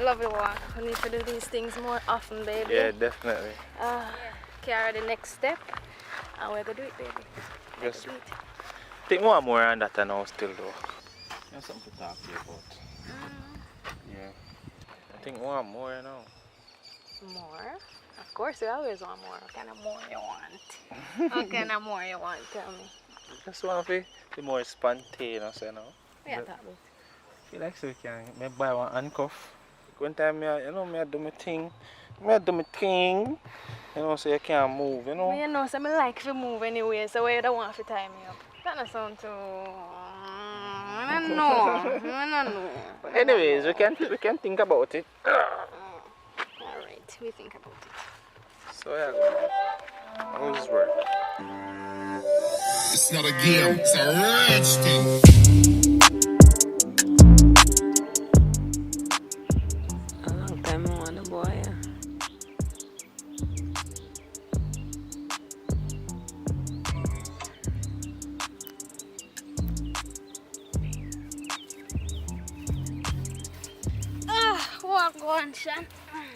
Love your walk. We need to do these things more often, baby. Yeah, definitely. Carry the next step. And we're going to do it, baby. Just think more on that now still though. There's something to talk to you about. Yeah. I think more, you know. More? Of course, you always want more. What kind of more you want? What kind of more you want? Tell me. Just want to be more spontaneous, you know. Yeah, that way. Feel like so we can maybe buy one handcuff. One time, I do my thing. You know, so you can't move, you know. But you know, so I like to move anyway, so you don't want to tie me up. That doesn't sound too... I don't know. Anyways, we can think about it. Alright, we think about it. So yeah, how does this work? It's not a game, it's a rich thing. A long time I want a boy. Walk on, Shan.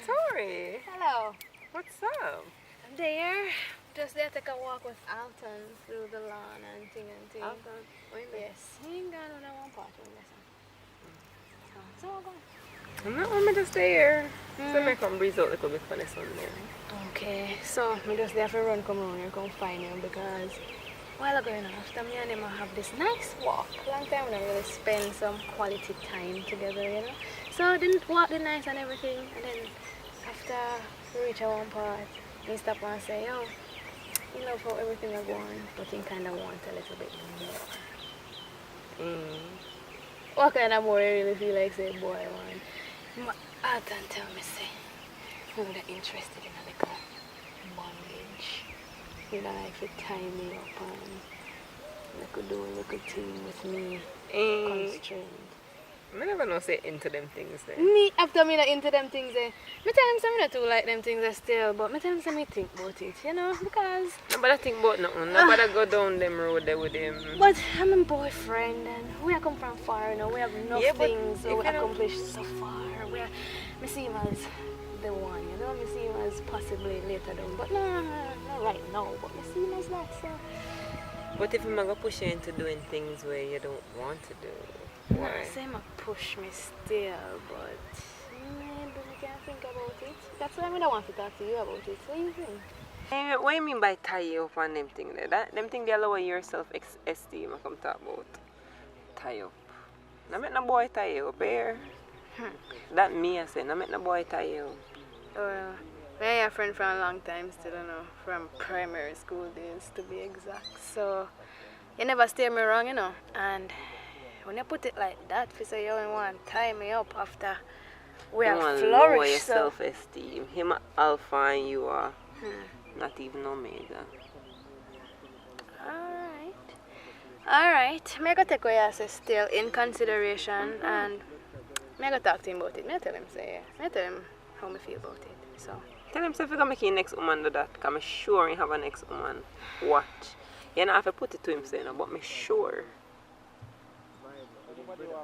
Tori, Hello. what's up? There. Just there take a walk with Alton through the lawn and thing. Alton? Yes. He ain't got on that one part of this. So we're going. I'm not just there. So I come breeze out a little bit for the sun there. Okay, so I just there for run come around here, come find him because while ago, you know, after me and him have this nice walk. Long time we don't really spend some quality time together, you know. So I didn't walk the nice and everything, and then after we reach one part, he stop and say, yo, you love how everything is going, but he kind of want a little bit more. What kind of more you really feel like, say, boy, one? My heart and tell me, say, I'm not interested in a little bondage. You know, like to tie me up and you could do a little thing with me, constrained. I never know say into them things there. Me, after me not into them things there, me tell him some not too like them things there still, but me tell him some me think about it, you know, because... Nobody think about nothing, nobody go down them road there with him. But I'm a boyfriend and we come from far, you know, we have enough things so we accomplished so far. Me see him as the one, you know, me see him as possibly later down, but no, not right now, but me see him as that, so... But if I'm going to push you into doing things where you don't want to do, why? I say him push me still, but maybe we can think about it. That's why I don't want to talk to you about it. What do you think? Hey, what do you mean by tie you up on them things there? Them things they lower your self-esteem I come talk about. Tie up. I make no boy tie you up here. That me I say, I make no boy tie you up. Well, I have a friend from a long time still, you know, from primary school days to be exact. So, you never steer me wrong, you know. And when you put it like that, you say you want to tie me up after we have flourished. Lower your self-esteem. Him alpha and you are not even omega. Alright. I'm going to take what you say still in consideration and I'm going to talk to him about it. I'm tell him, say, I tell him how I feel about it. So. Tell him if you're going to make your next woman do that, because I'm sure you have a next woman. What? You don't have to put it to him, say, no, but I'm sure.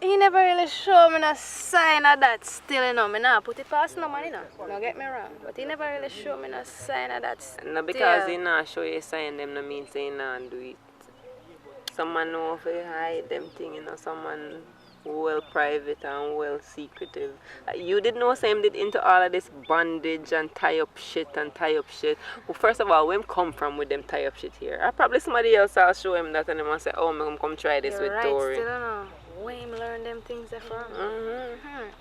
He never really showed me no sign of that still, you know. Me not put it past no man, you know. Don't get me wrong. But he never really showed me no sign of that still. No, because he not show you a sign, them no mean say he not do it. Someone know if you hide them thing, you know, someone well private and well secretive. You did know same did into all of this bondage and tie up shit. Well, first of all, where him come from with them tie up shit here? I probably somebody else will show him that and him and say, oh, I'm come try this with Tori. Still don't know. Where him learn them things there from?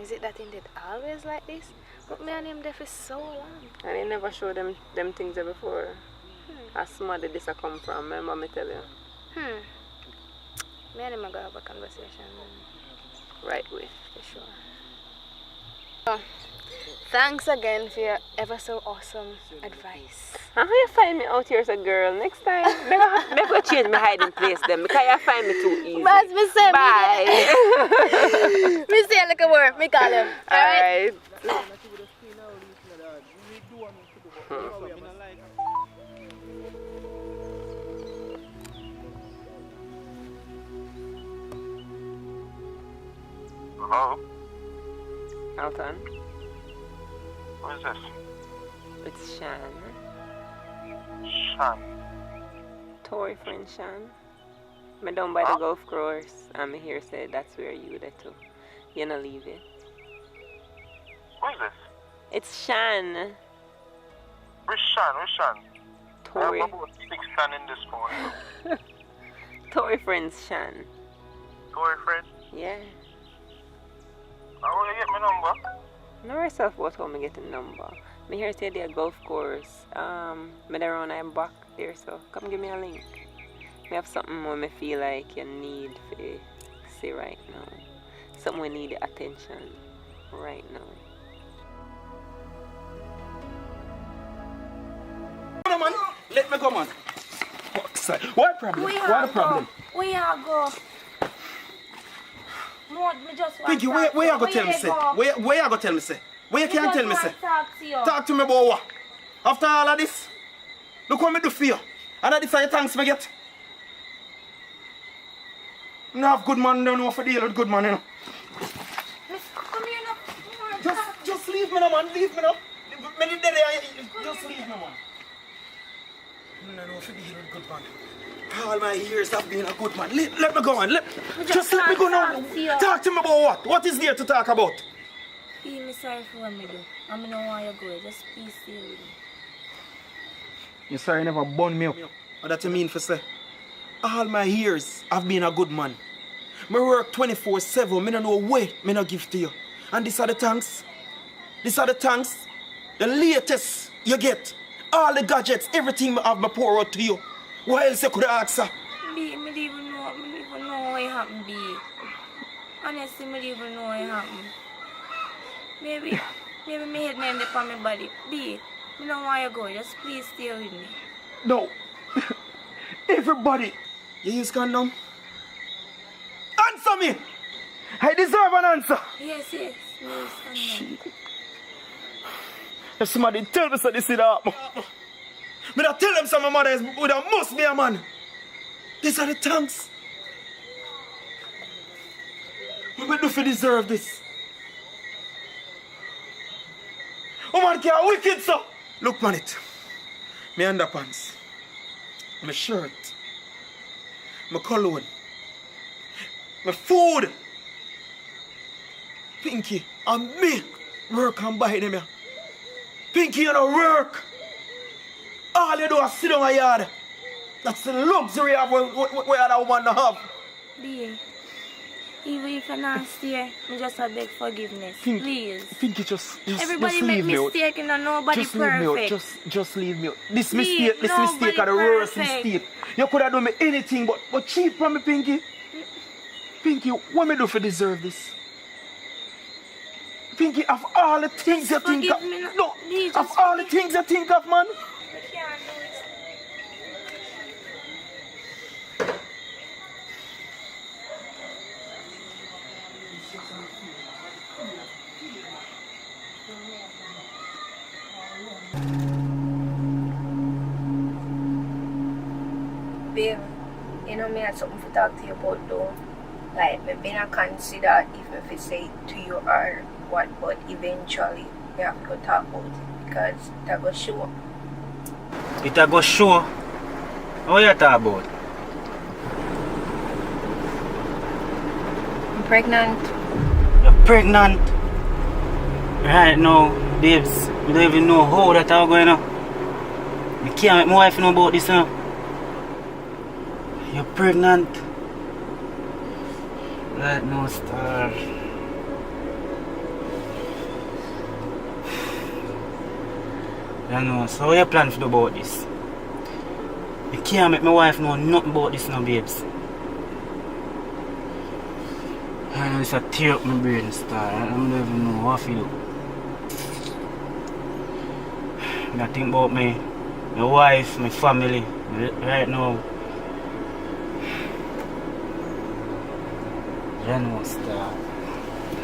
Is it that he did always like this? But me and him there for so long. And he never showed them things there before. As somebody this a come from, remember me tell you? Me and him are going to have a conversation. Right way. For sure. Oh, thanks again for your ever so awesome advice. How you find me out here as a girl? Next time, never change my hiding place then because you find me too easy. Mas, me say, bye. Me say a little word, me call him. Alright. Hello? Alton. Who is this? It's Shan. Sean. Tory friend Shan. Me down by the golf course and me here say that's where you there too. You not leave it. Who is this? It's Shan. Where's Sean? Where's Sean? Tory. I have about 6 Sean in this phone. Tory friends Shan. Tory friend? Yeah. How will you get my number? Know yourself about how me get the number. Me here say the golf course. Me there on I'm back there, so come give me a link. Me have something where me feel like you need to see right now. Something we need attention right now. No, man. Let me go, man. What problem? What problem? Where you go? No, me just want Pinky, where you go tell me, say? Where you go tell me, say? Where you can't tell me, say? Talk to me about what? After all of this, look what me do for you. And that is how you thanks me get. No have good man, don't know for deal with good man, you know. Come here now. Just leave me now, man. Leave me now. Just leave me, man. No, for deal with good man. All my years have been a good man. Let me go on. Just let me go now. Talk to me about what? What is there to talk about? Feel me sorry for what me do. I don't know why you go. Just please stay with me. You sorry you never burn me up. What that you mean for say? All my years I've been a good man. Me work 24/7. Me don't know way me not give to you. And these are the thanks. These are the thanks. The latest you get. All the gadgets, everything I have me pour out to you. What else you could ask her? B, me don't even know what happened, B. Honestly, me don't even know what happened. Maybe me head name upon my body. B, me don't want you go. Just please stay with me. No. Everybody. You use condom? Answer me! I deserve an answer. Yes. Please, If somebody tell me so this is that, me not tell them some my mother is with a must be a man. These are the thanks. What we do for deserve this? Oh man, can't wicked so. Look man it. My underpants. My shirt. My cologne. My food. Pinky and me work and buy them here. Pinky, you don't work. All you do is sit down a yard. That's the luxury of what other woman don't have. B, even if you're not stay, me just a beg forgiveness. Please. Pinky, just Everybody just make leave me out. mistake and nobody Just leave me out. perfect. Just leave me out. This Please, mistake are the nobody worst perfect. mistake. You could have done me anything but cheat from me, Pinky. Pinky, what me do for deserve this? Pinky, of all the things you think of, forgive me, no, please, of just all the things you think of, man. I can't do it. Babe, you know me had something to talk to you about though. Like, me been a consider if I say it to you or what, but eventually we have to talk about it because that go show. It a go show. What you talk about? I'm pregnant. You're pregnant? Right now, babes, I don't even know how that all going on. I can't make my wife know about this now. You're pregnant? Right now, star. I know, so what you plan to do about this? I can't make my wife know nothing about this now, babes. I know it's a tear up my brain, star. I don't even know what to do. I think about my wife, my family, right now. I know, star.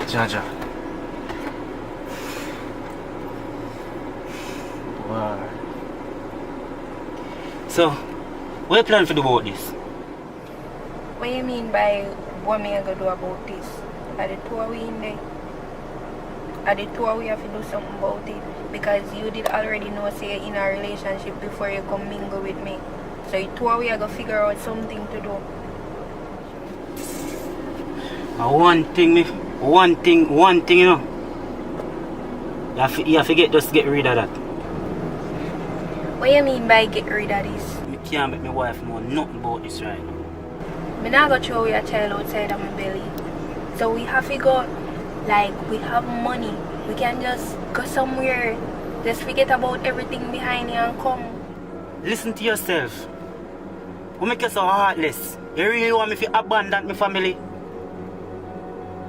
Jaja. Wow. So, what you plan to do about this? What you mean by what me I gonna do about this? Are the two of we in there? At the two we have to do something about it. Because you did already know say you're in a relationship before you come mingle with me. So the two we are gonna figure out something to do. One thing, you know. You have to just get rid of that. What you mean by get rid of this? I can't make my wife know nothing about this right now. I'm not gonna throw your child outside of my belly. So we have to go, like, we have money. We can just go somewhere, just forget about everything behind you and come. Listen to yourself. Who make you so heartless? You really want me to abandon my family?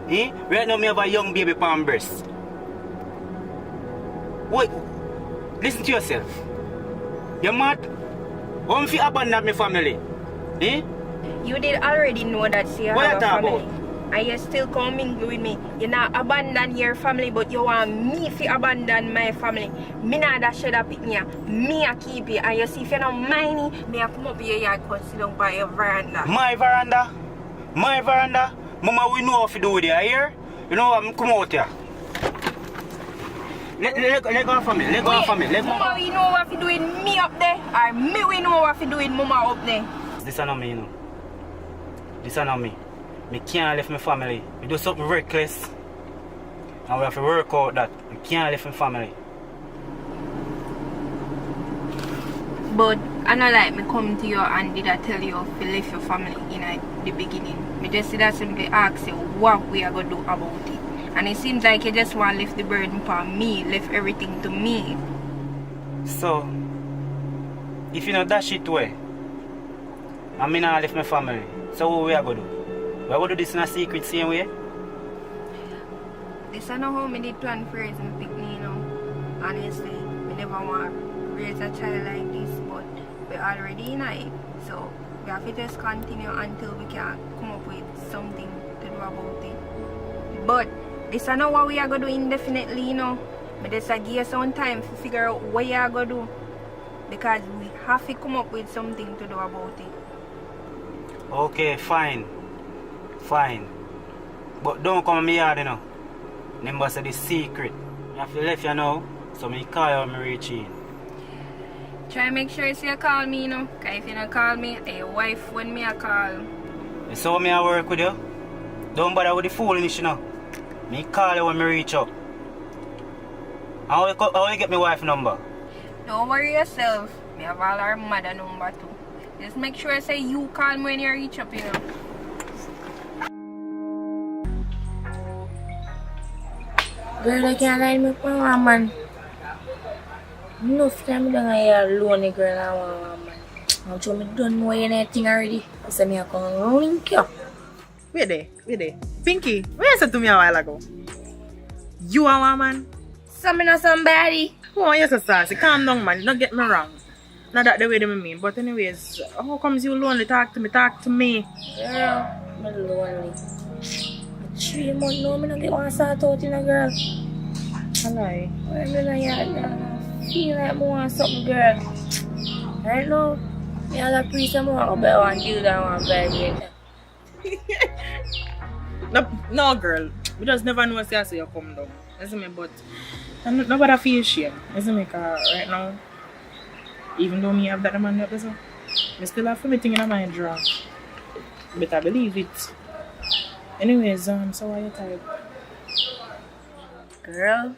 Eh? Right now, I have a young baby palm breast. Wait, listen to yourself. You're mad? Want me to abandon my family? Eh? You did already know that she have What a you talk family. about? And you still coming with me. You not abandon your family, but you want me to abandon my family. Me not that shed up in you. Me a keep you. And you see if you don't mind me a come up your yard and sit down by your veranda. My veranda? My veranda? Mama, we know what to do with you, here? You know what? Come out here. Let go of me. Let go of me. Mama, we know what to do with me up there. Or me, we know what to do with Mama up there. This is not me, you know. This is not me. I can't leave my family. We do something reckless. And we have to work out that. I can't leave my family. But I know like me come to you and did I tell you to leave your family in the beginning. Me just did I simply ask you what we are going to do about it. And it seems like you just want to lift the burden upon me, lift everything to me. So, if you know that shit way, I mean I left my family. So what we are going to do? We are going to do this in a secret same way? This is not how me did plan for raising my picnic, you know. Honestly, we never want to raise a child like this, but we're already in it. So we have to just continue until we can come up with something to do about it. But this is not what we are going to do indefinitely, you know. But just give you some time to figure out what you are going to do. Because we have to come up with something to do about it. Okay, fine. Fine. But don't come in my yard, you know. Remember, say the secret. You have to leave you now, so me call you when I reach in. Try make sure you call me, you know. Because if you don't call me, your wife when me I call. You saw me I work with you? Don't bother with the foolishness, you know. Me call you when I reach up. How you get my wife number? Don't worry yourself. Me have all our mother number too. Just make sure I say you call me when you reach up, you know. Girl, I can't lie me for one man. Enough time I don't have a lonely girl and one man. I'm sure I don't know anything already. I say me I can link you. Wait there. Pinky, where you said to me a while ago? You are one man? So me know somebody. Oh, yes, sassy. Calm down, man. Don't get me wrong. Not that the way they mean. But anyways, how comes you lonely? Talk to me. Girl, I'm lonely. 3 months now, I don't get one sort out in a girl. I lie. I'm in a yard now. I feel like I want something, girl. Right now, I have a priest and I want to buy one dude and one vibrator. No, girl. We just never know say you come down. Isn't me? But nobody feel shame. Isn't me? Cause right now, even though me have that man up, so I still have everything in my drawer. But I believe it. Anyways, so why you tired? Girl,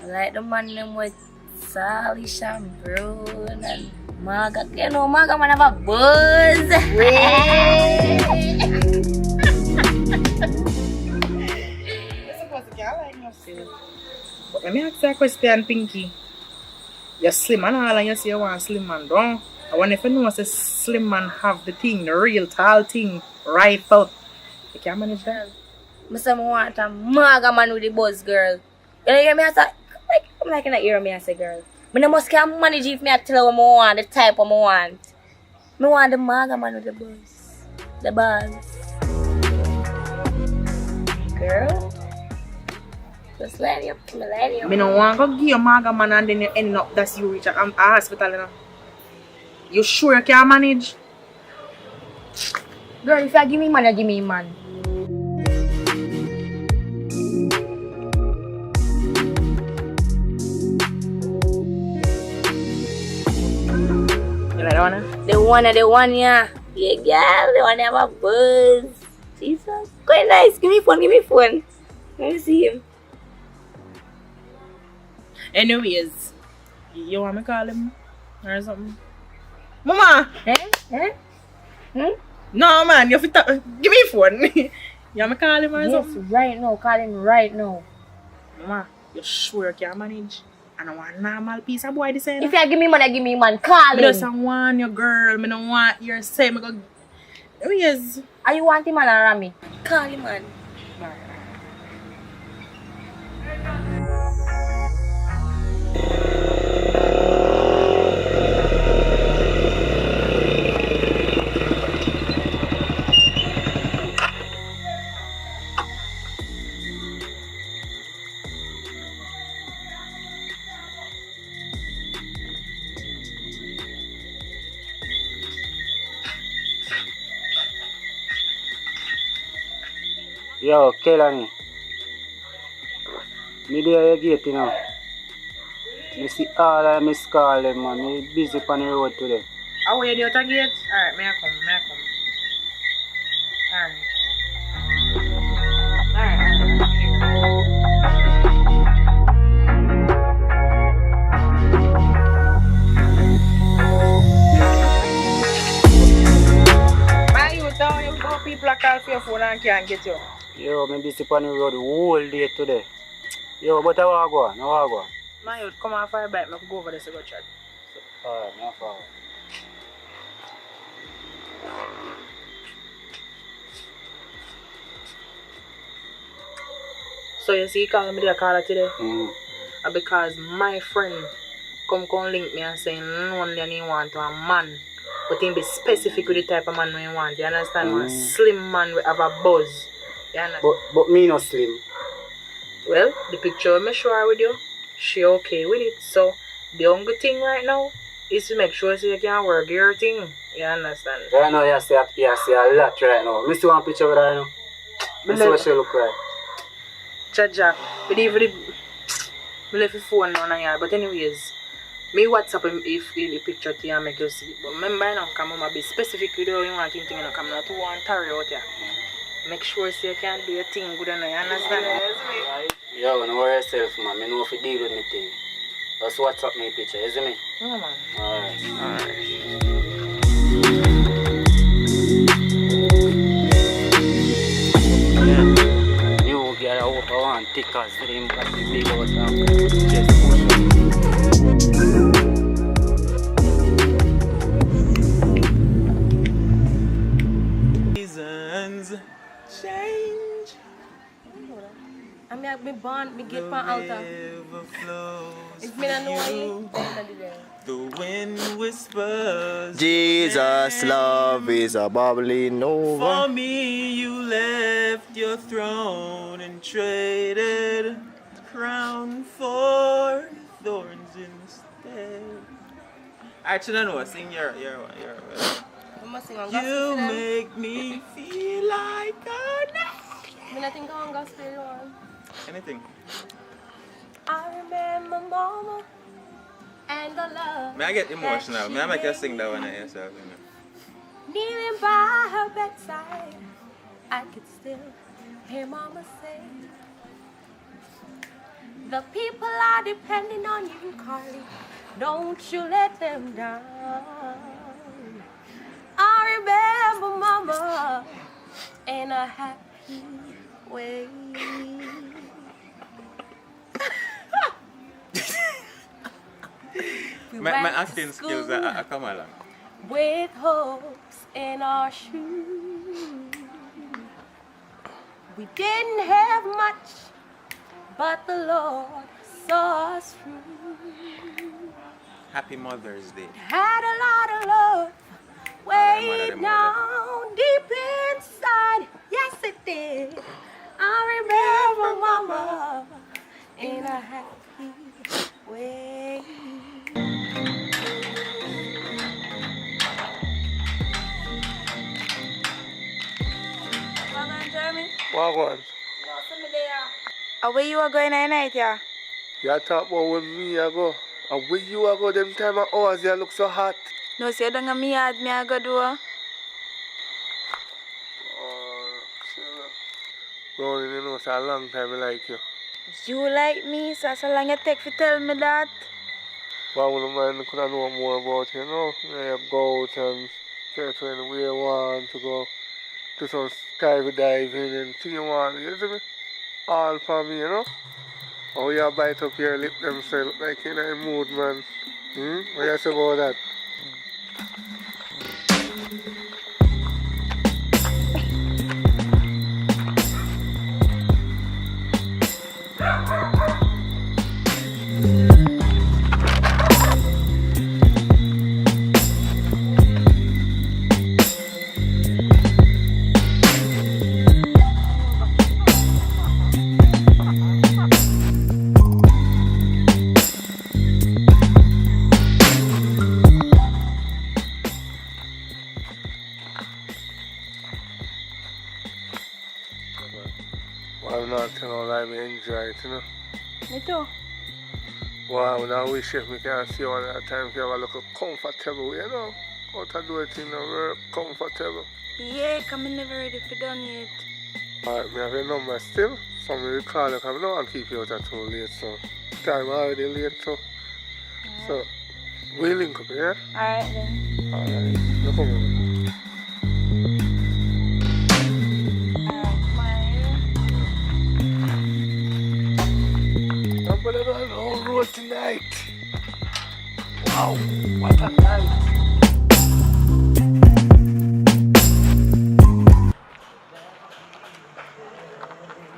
I like the man them with Sally Shampoo and Maga. You know, Maga man have a buzz. But let me ask you a question, Pinky. You're slim and all, and you say you want slim man, don't? I wonder if you know say slim man have the thing, the real tall thing, rifle. You can manage that? I say I want a Maga man with the buzz, girl. You know, hear me? I say, I'm like in the ear, me I say, girl. I must can manage if me I tell you what I want, the type what I want. I want the Maga man with the buzz. The buzz. Girl. Just let you. I don't want to give you a Maga man and then you end up that's you reach a hospital, you know. You sure you can manage? Girl, if you give me man, you give me man. one of the one, yeah. Yeah, girl, the one that have a buzz. Jesus. Quite nice. Give me phone, give me phone. Let me see him. Anyways, you want me to call him or something? Mama! No, man, you have to give me phone. You want me to call him or something? Yes, right now. Call him right now. Mama, you sure you can manage? I don't want a normal piece of boy this ain't. If you give me money, give me man. Call I him. just want your girl. I don't want your say. I go. Yes. Are you want him man or Rami? Call him man. Yo, Kelani. Me there your gate, you know. Me see all of miss call them, man. Me busy on the road today. How are you out of gate? Alright, may I come? People are calling for your phone and can't get you. Yo, me busy on the road the whole day today. Yo, but I want to go. My youth, come on for your bike. I can go over there to go chat. Alright, no problem. So you see, you call me the caller today? Mm-hmm. Because my friend come link me and saying only he want a man. But he be specific with the type of man we want. You understand? One slim man will have a buzz. You understand? But me not slim. Well, the picture I show her with you, she okay with it. So the only thing right now is to make sure so you can work your thing. You understand? Right now you see a lot right now. Me see one picture with her right now. Me see what she look like. Jaja, but even me left the phone on here. But anyways, me WhatsApp him if the picture to you and make you see. But remember now, come on, be specific with how you want him to come not to one tarry out here. Make sure so you can do your thing good enough, you understand? Yo, don't worry yourself, man. I know if you deal with me thing. Just WhatsApp me picture, you see me? Yeah, man. Alright. Yeah. You get out of one tickers, dream, got the big out of chest push. Change. I mean, me born, me get pan altar. If me don't know you, the wind whispers. Jesus' love is a bubbling over. For me, you left your throne and traded the crown for thorns instead. Actually, no, sing your You make me feel like Me not think on gospel one. anything. I remember mama and the love. May I get emotional? May I make you sing that one at yourself? You know? Kneeling by her bedside, I could still hear mama say, the people are depending on you, Carly. Don't you let them down. I remember mama in a happy way. My acting skills are come along. With hopes in our shoes. We didn't have much, but the Lord saw us through. Happy Mother's Day. Had a lot of love way down deep inside. Yes, it did. I remember mama in a happy way. What one? Where you are going at night, yeah? You talk about when me I go. And when you I go them time of hours you look so hot. No, say don't have me yard, me I go do. Brownie, you know, it's a long time I like you. You like me, so how long it take to tell me that? But I wouldn't mind could I know more about you, you know? You go out and try to anywhere you want to go do some skydiving and thing you want, you see me? All for me, you know? Oh, you bite up your lip themselves like in a mood, man. What you say about that? Well, I'm not telling lie, me enjoy it, you know? Me too. Wow, when I wish if we can see all that time if you have a look comfortable, you know? How to do it in a very comfortable. Yeah, come in never ready for done yet. Alright, me have your number still. So me will call you because I don't want to keep you out too late, so time already late, so. So, we'll link up, yeah? Alright then. Alright, no problem. I'm gonna go on the whole road tonight. Wow, what a night.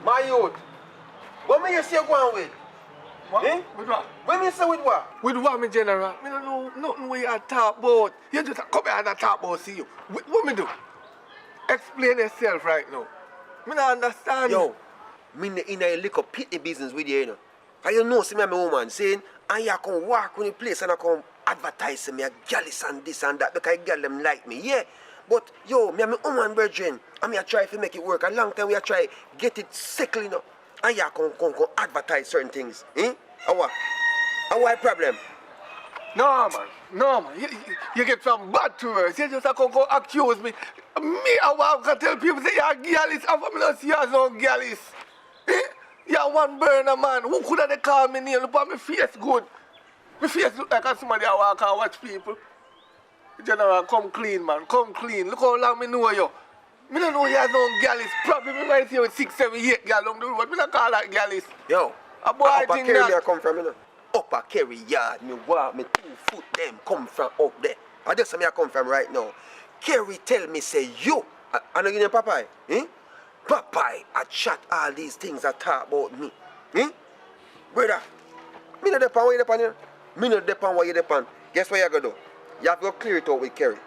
My youth, what may you say go on with? What? Eh? With what? What may you say with what? With what, me general? Me don't know nothing what you talk about. You just come here and talk about see you. What me do? Explain yourself right now. Me not understand. Yo, me in a little pity business with you, you know. And you know, see me and my woman saying, and you come walk on the place and I come advertise me a gallus and this and that because girl them like me, yeah. But yo, me and my woman brethren, and me I try to make it work. A long time we a try get it settled, you know. And you come advertise certain things. Eh? And what problem? No, man. No, man. You get some bad to us. You just go accuse me. Me, I want to tell people say you're a gallus. I'm from not see you as no gallus. Eh? You're one burner, man. Who could have called me name? Look at my face good. My face look like somebody I walk and watch people. General, come clean, man. Come clean. Look how long me know you. Me don't know you as no gallus. Probably me might see you with 6, 7, 8 girls along the road. Me don't call that gallus. Yo, A boy upper think Kerry that. I come from, you know. Upper Kerry yard, me walk, me 2 foot them come from up there. And that's where I come from right now. Kerry tell me say you, I know you name Popeye, eh? Popeye, I chat all these things I talk about me. Eh? Brother, me no depend what you depend, you know. Me no depend what you depend. Guess what you gonna do? You have to clear it out with Kerry.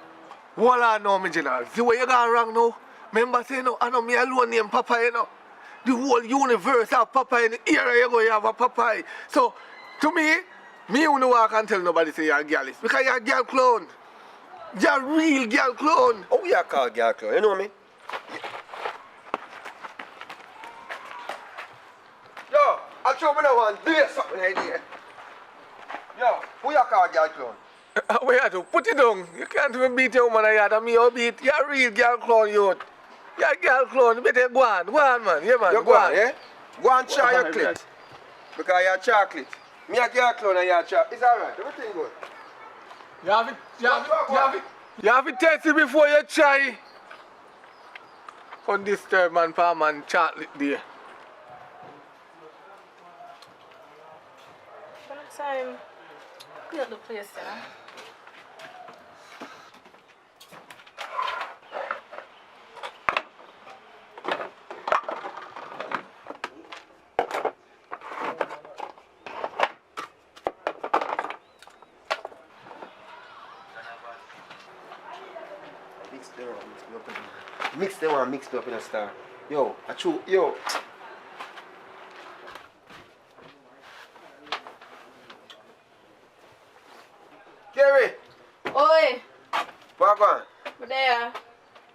Well, I know, me general. See where you gone wrong now? Remember say no, I know me alone name Popeye, you know. The whole universe have Popeye in the area you go, you have a Popeye. So, to me you know I can't tell nobody say you're a gallus. Because you're a girl clone. You're a real girl clone. Oh, you call girl clone, you know me? Yo, I show me that one. Do something like that. Yo, who you call girl clone? Where you do? Put it down. You can't even beat your woman yard and me or beat. You're a real girl clone, youth. You're a girl clone. You better go on, man. Yeah, man. You go on, yeah? Go and try your clit. Because you're chocolate. Me a girl clone and you're chocolate. It's alright, everything good. You have to test it before you try. On this third man, palm and chocolate there. By the time, clear the place, yeah. Mixed up in a star. Yo, I chew, yo. Kerry! Oi! What on? But there.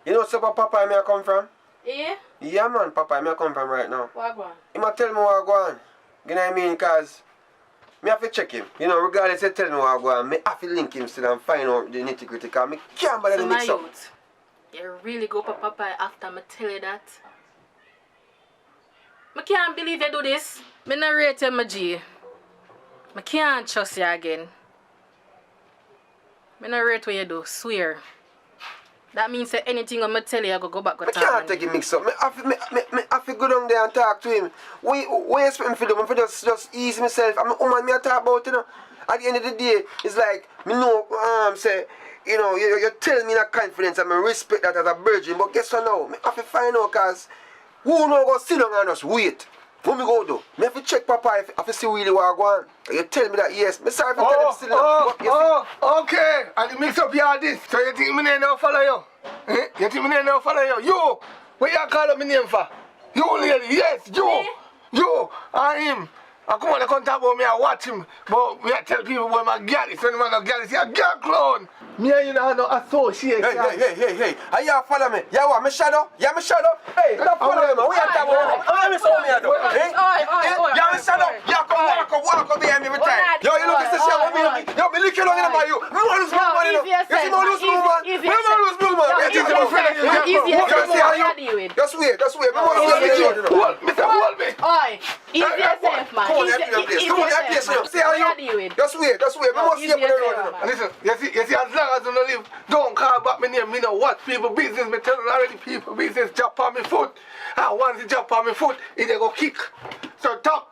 You know where Papa may I come from? Yeah? Yeah, man, Papa may I come from right now. What on? He might tell me what go on. You know what I mean? Because Me have to check him. You know, regardless of telling me what I go on, me have to link him still and find out the nitty-gritty because me can't bother to mix up. Youth, you really go papa after me tell you that? I can't believe you do this. I not rate you, my G. I can't trust you again. I not rate what you do, swear. That means that anything I'm tell you, I go back to I can't take him mix up. I have to go down there and talk to him. What you expect me to do? I just ease myself. I'm a woman, me I talk about, you know. At the end of the day, it's like, me know, say, you know, you tell me that confidence and I respect that as a virgin, but guess what now? I have to find out because who know go sit down and just wait. What me go do? Me have to check Papa if I have to see really what I want. You tell me that yes. Me sorry for telling him still okay. And you mix up your this. So you think me name now follow you? Eh? You think me name now follow you? You! What you call up my name for? You lady, yes, you! Me? You! And him. I come on and come talk about me and watch him. But me I tell people where my girl is. When the man a girl is, he a girl clown. Me and you know no association. Hey. Are you follow me? You want me shadow? You me shadow? Hey, don't follow me, man. We are talking about I'm so me do. Eh? You me shadow? You come walk up behind me every time. Yo, you look at this shit with me. Yo, me lick you long enough by you. Me want to lose blue man, you know. You see me lose blue man? Me want to lose blue man. You think my friend is you? Just wait. Me want to lose you, you know. Hold me. Oi, easy yourself, man. Come on, help me, please. See how you? Just wait. Me want to see you on the road, you know. Listen, you see, as long as you don't live, don't call back my name. Me know what people business. Me tell you already, people business jump on my foot. And once he jump on my foot, he dey go kick. So talk.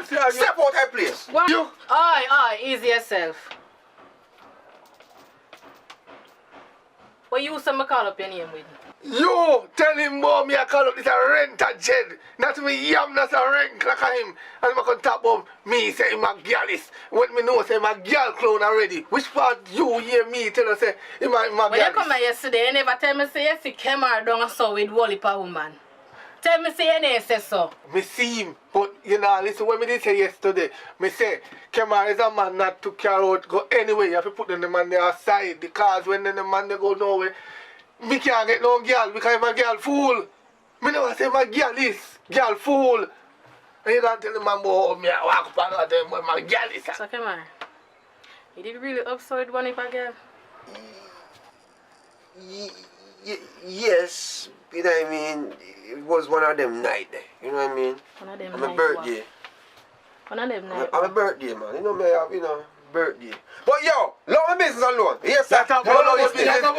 Step out that place. What? You. Oi, easy yourself. What you say me call up your name with? You tell him more me I call up this a rent a jed. Not me yam that's a rent like him. And I can talk about me say him a girl is. When me know say him a girl clown already. Which part you hear me tell us say him a girl? When you come here yesterday, you never tell me say you see Kemar down and so with Wally pa woman. Tell me say you never say so. Me see him, but you know, listen what me did say yesterday. Me say, Kemar is a man not to carry out, go anywhere. You have to put the man there aside because when the man they go nowhere, me can't get no girl because I'm a girl fool. Me never say my girl is girl fool. And you can't tell the man about me I walk up and tell him what my girl is. So Kemar, you did really upside one if I girl? Yes, you know what I mean? It was one of them night there, you know what I mean? One of them on night my birthday. One of them night on my birthday, man. You know me, birthday. But yo, leave my business alone. Yes, sir. That's about your business. Your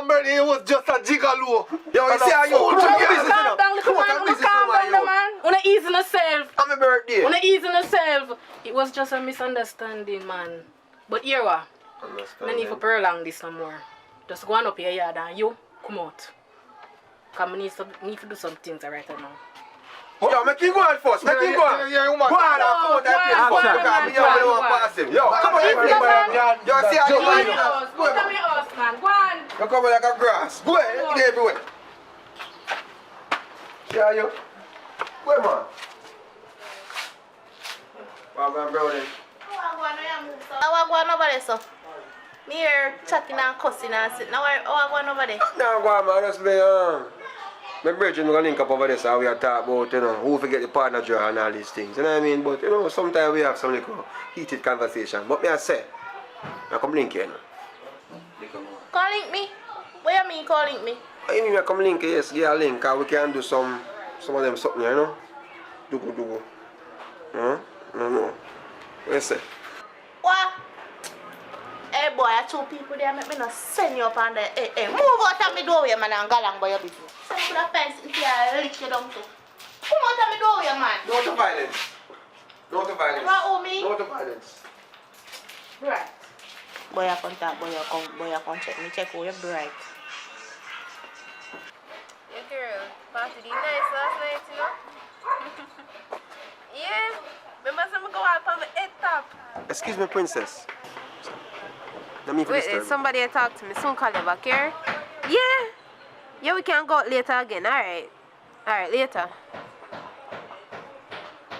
birthday was just a gigolo. Yo, you see how you calm down, man. Wanna ease in yourself. On my birthday. Wanna ease in yourself. It was just a misunderstanding, man. But here what? No need to prolong this no more. Just go on up your yard and you come out. Because I need to do some things right now. Yo, make him go on first. Make him go on. Yeah, you man. Go on, come out that place first. Because me don't want to pass him. Yo, come on, you see how you man. Go to me house, man. Go on. You come like a grass. Go ahead, get everywhere. See how you? Go ahead, man. Well, man, brother. I want over there, so. Me here chatting and cussing and sitting. Now I want over there. No, go on, man. Just be, my brethren going to link up over there so we are talking about, you know, who forget the partner draw and all these things. You know what I mean? But, you know, sometimes we have some little heated conversation. But me I say, I come link you, you know. Call link me? What you mean call link me? I mean I come link you, yes, get a link, because we can do some of them something, you know. Dugu. No. What you say? What? Hey boy, I two people there make me not send you up on the move out of my doorway, man, and go along by your business. Send you to the fence if you lick you down too. Come out of my doorway, man. No to violence. No to violence. What, me? No to violence. Right. Boy, I come talk, boy, I come check me, check who you're bright. Yeah, girl, party did nice last night, you know? Yeah, remember some go out on the head top. Excuse me, princess. Let me Wait, somebody talk to me. Soon call you back here. Yeah, we can go out later again. Alright, later.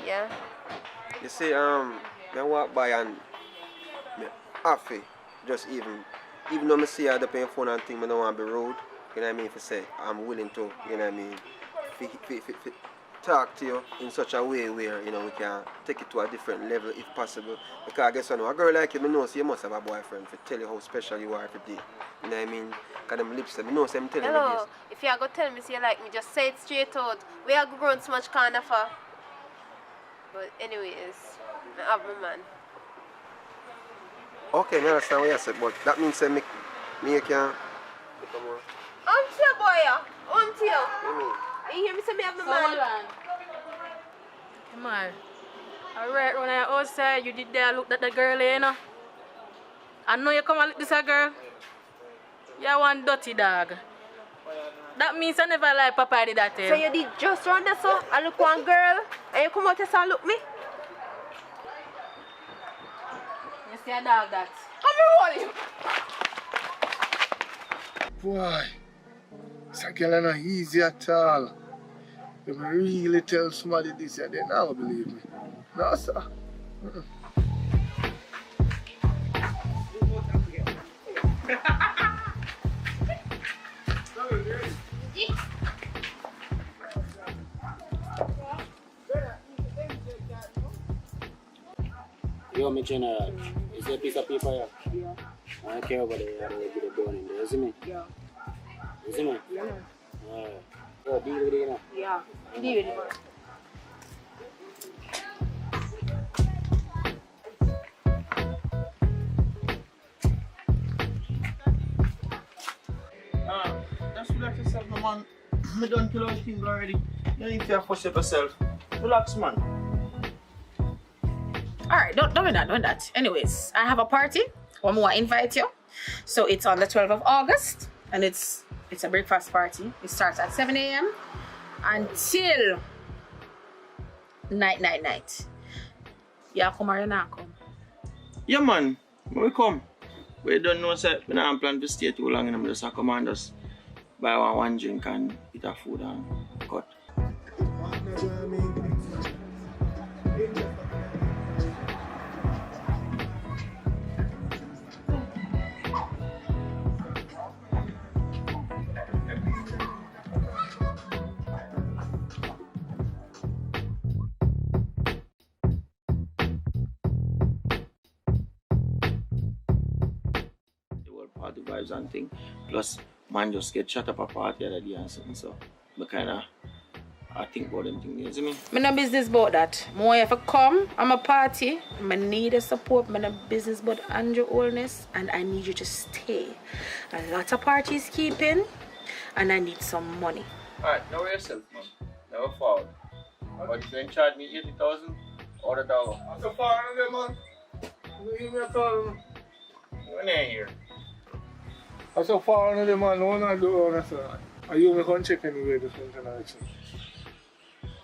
Yeah. You see, I walk by and me happy. Just even though I see her paying phone and thing, I don't want to be rude. You know what I mean? If I say I'm willing to, you know what I mean? talk to you in such a way where, you know, we can take it to a different level if possible. Because I guess I know a girl like you, I know so you must have a boyfriend to tell you how special you are every day. You know what I mean? Because them lips, I know so I'm telling you Hello, this. if you are going to tell me say you like me, just say it straight out. We are grown so much kind of for. But anyways, I have my man. Okay, I understand what you said, but that means that me can become more. Auntie boy, auntie. You mean? You hear me say me have my So man? hold on. Come on. Alright, when I outside, you did there look at the girl, you know. I know you come and look this a girl. You're one dirty dog. That means I never like Papa did that. So you did just run there so I look one girl and you come out here and look me? You see a dog that. I'm rolling. Boy, this girl not easy at all. If I really tell somebody this, they never believe me. No, sir. Yo, my general, is there a piece of paper here? Yeah. I don't care about the bit of bone in there, you see me? Yeah. You see me? Yeah. Alright. Yo, deal with it, you know? Yeah. Deal with it. Just relax yourself, no, man. I done kill all things already. You need to fuss up yourself. Relax, man. Alright, don't do that. Anyways, I have a party. One more invite you. So it's on the 12th of August and it's a breakfast party. It starts at 7 a.m. until night. Yeah, come or you not come? Yeah, man. When we come, we don't know, sir. We don't plan to stay too long, and I'm just a command us buy one drink and eat a food and cut. Party vibes and thing. Plus, man just get shut up a party the other day and something, so I think about them things, you see me? I'm no business about that. More if I come, I'm a party, I need a support, I'm no business about Andrew Oldness, and I need you to stay. A lot of parties keeping, and I need some money. Alright, know yourself, man. Never forward. But if you ain't charge me 80,000, order dollar. I'm so far away, man. You give me a call. You ain't here. I'm so far away, man. No one I do on sir. Are you going to check anyway this one tonight?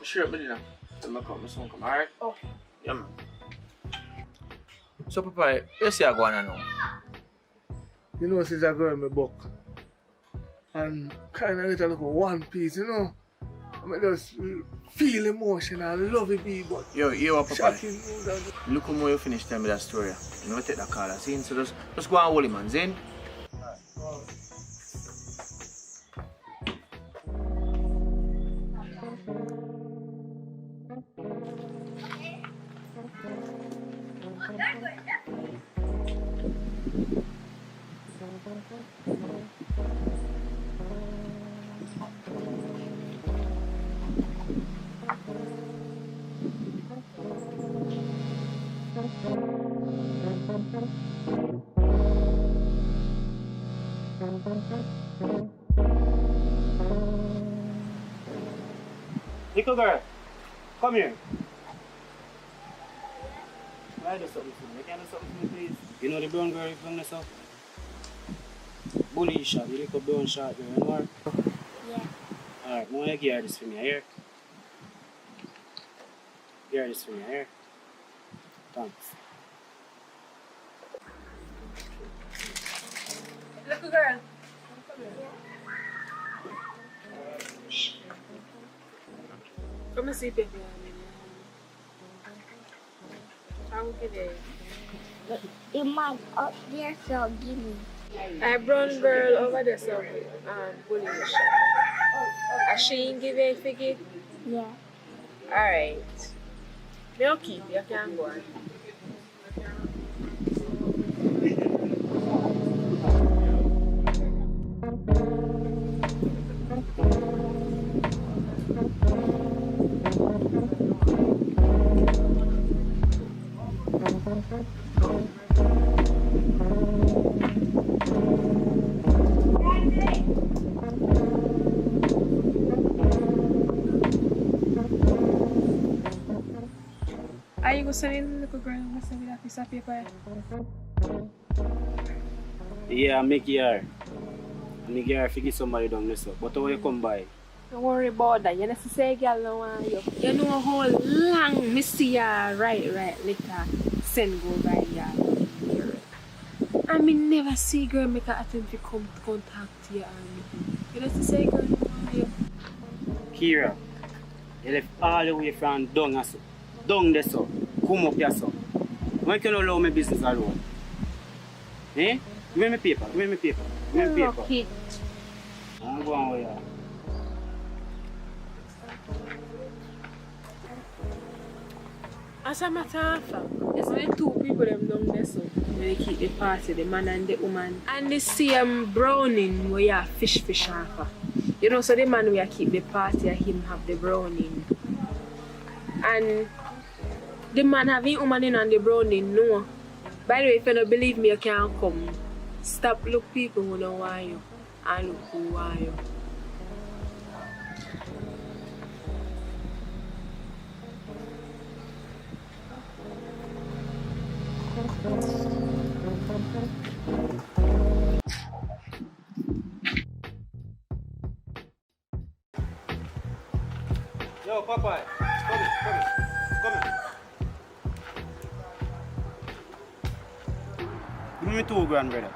Sure, but you know. Then I come, alright? Oh. Yeah, man. So, Papa, you see I go on now? You know, since I go in my book. And kind of get a look at one piece, you know. I just feel emotional, love it, be, but Yo, Papa. shocking. Look how you finish telling me that story. You know, take that call, see? So just go and hold him, man, Zane. Little girl, come here. Can I do something for me? Can you do something for me, please? You know the brown girl from the south? Bully shot, the little brown shot there, you know her? Yeah. Alright, now you give her this for me, I hear? Give her this for me, I hear? Thanks. Little girl. Come and see paper. I will give you. The man up there, so give me. A brown girl over there, so bullying shop. She ain't give you a figure? Yeah. Alright. Me keep, you can go on. Are you going to send the little girl and send me that piece of paper? Yeah, make her. Make her forget somebody down this up. But how you come by? Don't worry about that. You know, say girl don't want you. You know how long me see ya right later send go by ya. I mean never see girl make an attempt to come contact you and you know say girl don't want you. Kira, you left all the way from down there, so. Down there, so. Come up here, so. Why can't you allow my business alone? Eh? Give me paper, give me paper, give me paper. Okay. I'm going with you. As a matter of fact, it's the two people them down there so they keep the party, the man and the woman. And the same browning where you fish off. You know, so the man where keep the party and him have the browning. And the man having woman in and the browning, no. By the way, if you don't believe me, you can't come. Stop look people who don't want you and look who want you. Yo, Papa, come in. Give me $2 grand, brother.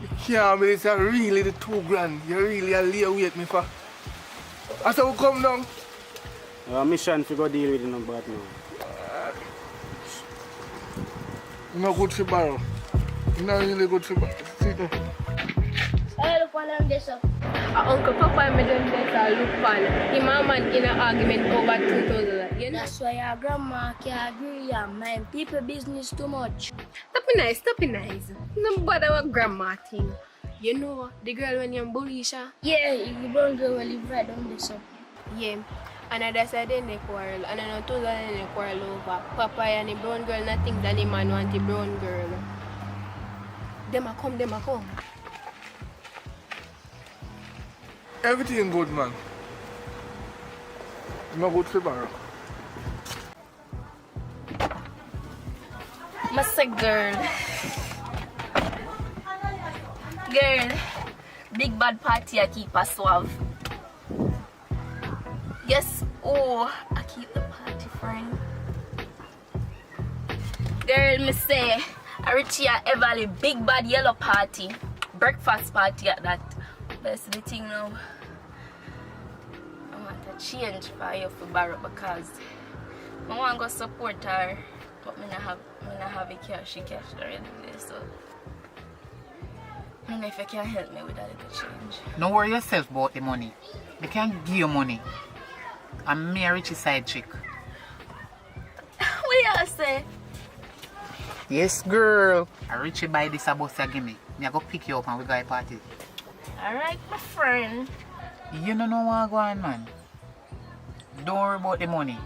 You can't believe it's really the $2 grand. You really are lay wait me for. As I come down. Mission to go deal with the number now. You're not good for borrow. You're not really good for borrow. Sit down. Hey, look what I'm this up. Uncle Papa made them this look fun. Him and man in an argument over 2,000. You know? That's why your grandma can't agree and mind people business too much. Stop it nice. No bother with grandma thing. You know the girl when you're bullisha? Yeah, the brown girl will live right down this up. Yeah. And that's why they quarrel. And I know 2,000 they quarrel over. Papa and the brown girl not think that the man want the brown girl. Them a come. Everything good, man. You're not good for borrow. Massa girl, big bad party I keep us suave. Yes, oh, I keep the party friend. Girl, me say, I reach here Everly big bad yellow party, breakfast party at that. But the thing now, I want to change for you for borrow because I want to go support her. But I don't have a cash already there, so I don't know if you can help me with that little change. Don't worry yourself about the money. They can give you money. I'm me a Richie side chick. What you say? Yes, girl. A Richie buy this a bus you give me. I go pick you up and we go to a party. Alright, my friend. You don't know what go on, man. Don't worry about the money.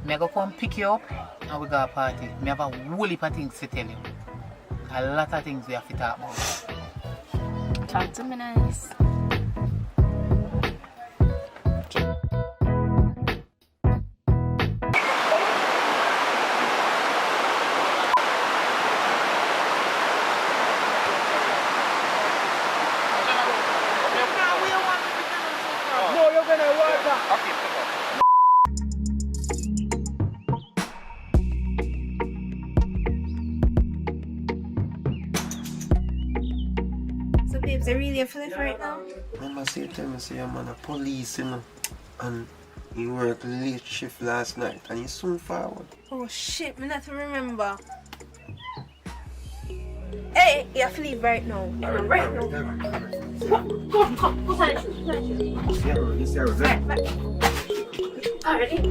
I go come pick you up and we go to a party. I have a whole heap of things to tell you. A lot of things we have to talk about. Talk to me nice. No, you're gonna water. Okay. So babes, are really a flip right now? Remember, say tell me, say I'm on a police, you know, and he worked late shift last night, and he soon forward. Oh shit, me not to remember. Hey, you have to leave right now. Right now. Come on. Yeah, this is Right. Alright.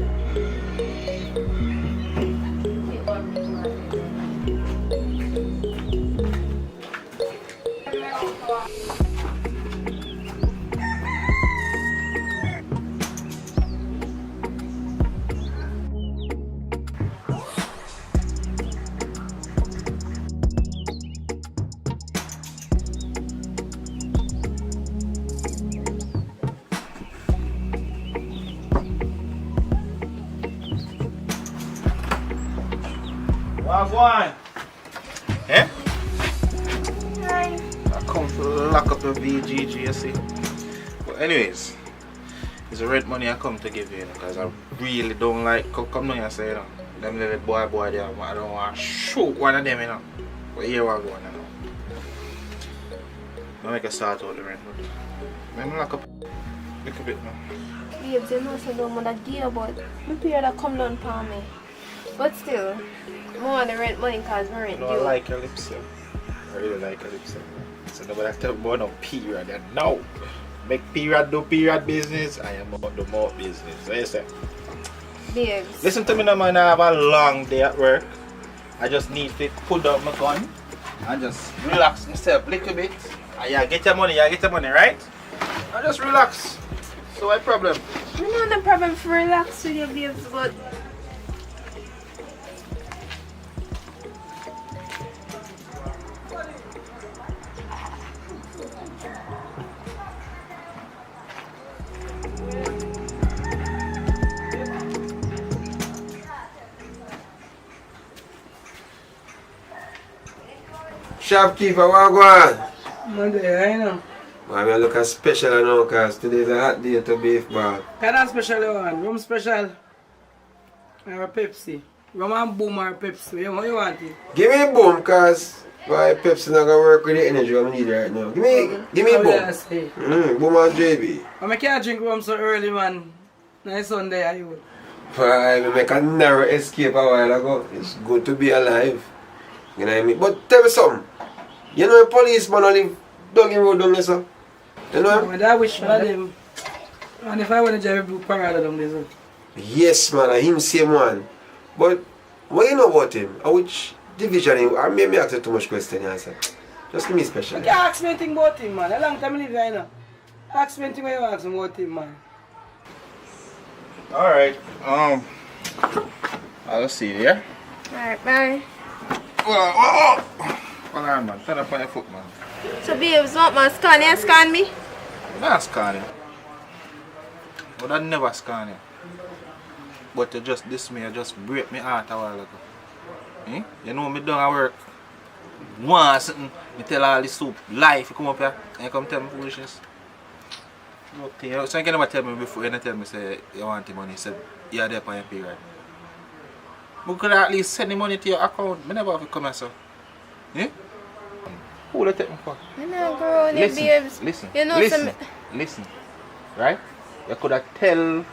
Wagwan. Eh? Hi. I come to lock up the VGG, you see. But anyways, it's the rent money I come to give you, because I really don't like come down here and say, you know, them little boy there, I don't want to shoot one of them, you know. But here we go, you know. I make a start out the rent, but let me lock up a little bit now. Babes, you know, so don't want to give, but my period come down for me. But still, I want the rent money because my rent due. I like your lips, sir. I really like your lips, sir. So nobody tell me about no period. And now, make period do period business, I am about the more business. So you say? Babes. Listen to me now, man. I have a long day at work. I just need to put down my gun and just relax myself a little bit. And yeah, get your money, right? And just relax. So what problem? I know no problem for relax with your babes, but Shopkeeper, what go on? Monday, I know. Man, I look special now because today's a hot day to beef bar. Kind of special one. Rum special. Or Pepsi. Rum and boom or Pepsi. What you want it? Give me boom because why Pepsi not gonna work with the energy I need right now. Give me boom. Boom and JB. I can't drink rum so early, man. Nice Sunday, are you? I make a narrow escape a while ago. It's good to be alive. You know what I mean? But tell me something. You know a policeman only live Duggy Road down there, sir? You know him? I wish for them. And if I want to drive blue parada down there, sir. Yes, man. Him same one. But what you know about him? Or which division him? I may ask you too much question, answer. Just give me special. You can't ask me anything about him, man. A long time I live here, you know. Ask me anything when you ask me about him, man. Alright. I'll see you, yeah? alright, bye. Hold on, man. Turn up on your foot, man. So babes, what man scan you? Scan me? Not scan you. But I never scan you. But you just diss me, you just break me heart a while ago. Eh? You know me done at work. Once something, me tell all this soup life, you come up here and you come tell me foolishness. Look, you know, so you can never tell me before, you never tell me say you want the money, say you're there for your period. But could at least send the money to your account. I never have to come here, so. Eh? Who will you take me for? I'm not growing it, babes. Listen, you know listen, right? You could have tell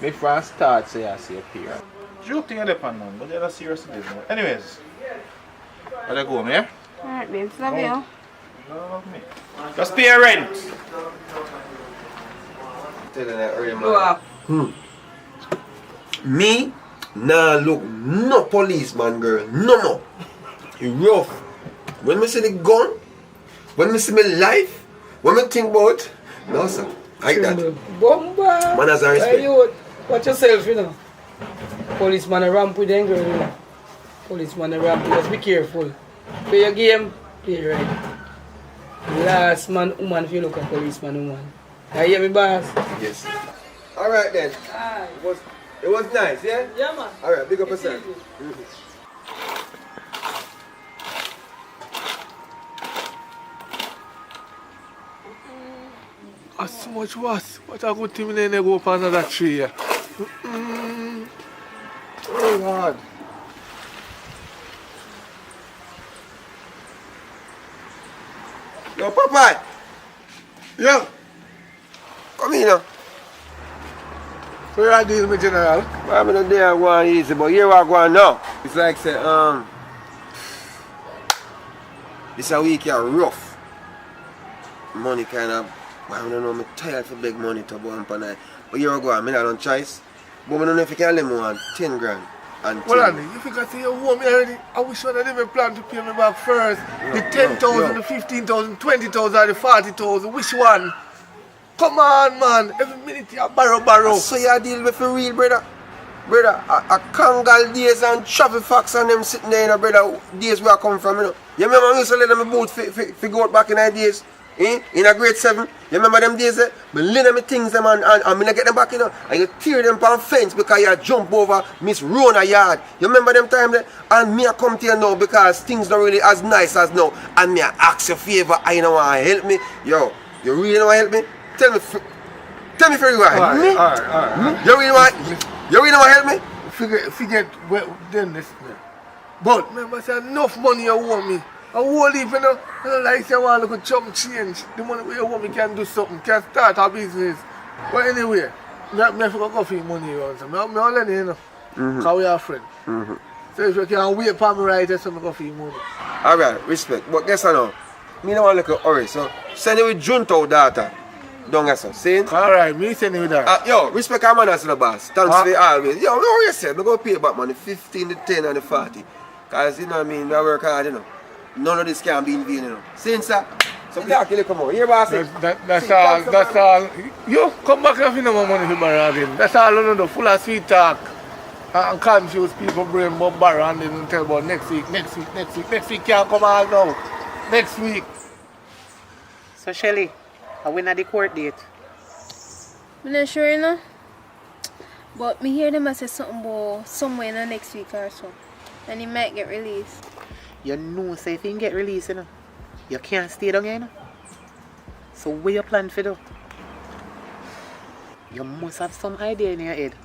me from start say I see a period. Joking you're depending on, but you're not serious business. Anyways, I gotta go, yeah? Alright, babes, love you. You love me. Just pay your rent. Tell you that early, man. Me? Nah, look, no policeman, girl. No more. You rough. When me see the gun, when me see my life, when me think about, no, sir. Like that. Bomba! Man has a respect. Hey, you, watch yourself, you know. Policeman a ramp with them, girl, you know. Policeman a ramp with us. Be careful. Play your game, play it right. Last man, woman, if you look at policeman, woman. You hear me, boss? Yes. Alright then. It was nice, yeah? Yeah, man. Alright, big up yourself. That's so much worse. What a good thing they go up another tree here. Oh Lord. Yo, Papa! Yeah. Come here now. So you are dealing with General? I'm not there going easy, but here we going now. It's like say, this a week here rough. Money kind of, I don't know, I'm tired for big money to go on per night. But here we go, I don't choice. But I don't know if you can lend me one 10 grand. And Well, Andy, if you can say you owe me already, I wish you had even planned to pay me back first. The 10,000, the 15,000, 20,000, or the 40,000. Which one? Come on, man. Every minute you borrow. So you deal with for real, brother. Brother, a Kangal days and traffic facts and them sitting there, you know, brother, days where I come from, you know. You remember I used to let them boat figure out back in the days? In a grade 7, you remember them days? I lend them things them and I get them back, you know. And you tear them on fence because you jump over Miss Rona yard. You remember them time there? And me I come to you now because things not really as nice as now. And me I ask you a favor, I know want to help me. Yo, you really know want to help me? Tell me for you help me. Alright. You really want to help me? Forget well, then this man. But remember, say enough money you owe me. I won't leave, you know. I don't like say I want to look at chump change. The money we owe me can do something, can start a business. But anyway, I forgot coffee money you want. I lend you know. Because we are friends. So if you can wait for me right, that's some coffee money. Alright, respect. But guess what now? Me don't want to look at hurry, so send it with Junto data. Don't get so. See? Alright, me send it with that. Yo, respect our man as the boss. Thanks for always. Yo, what you say? I'm going to pay back money 15, the 10 and the 40. Because you know what I mean, I work hard, you know. None of this can be in vain, you know. See, sir? So we actually come on. Here, boss. That's all. You come back and you know my money for borrow again. That's all you know, full of sweet talk. And confuse people brain about borrow and then tell about next week. Next week can't come all now. Next week. So Shelly, are we at the court date? I'm not sure, you know. But me hear them say something about somewhere in the next week or so. And he might get released. You know, say if you can get released, you know, you can't stay down here, you know. So what you plan for do? You must have some idea in your head.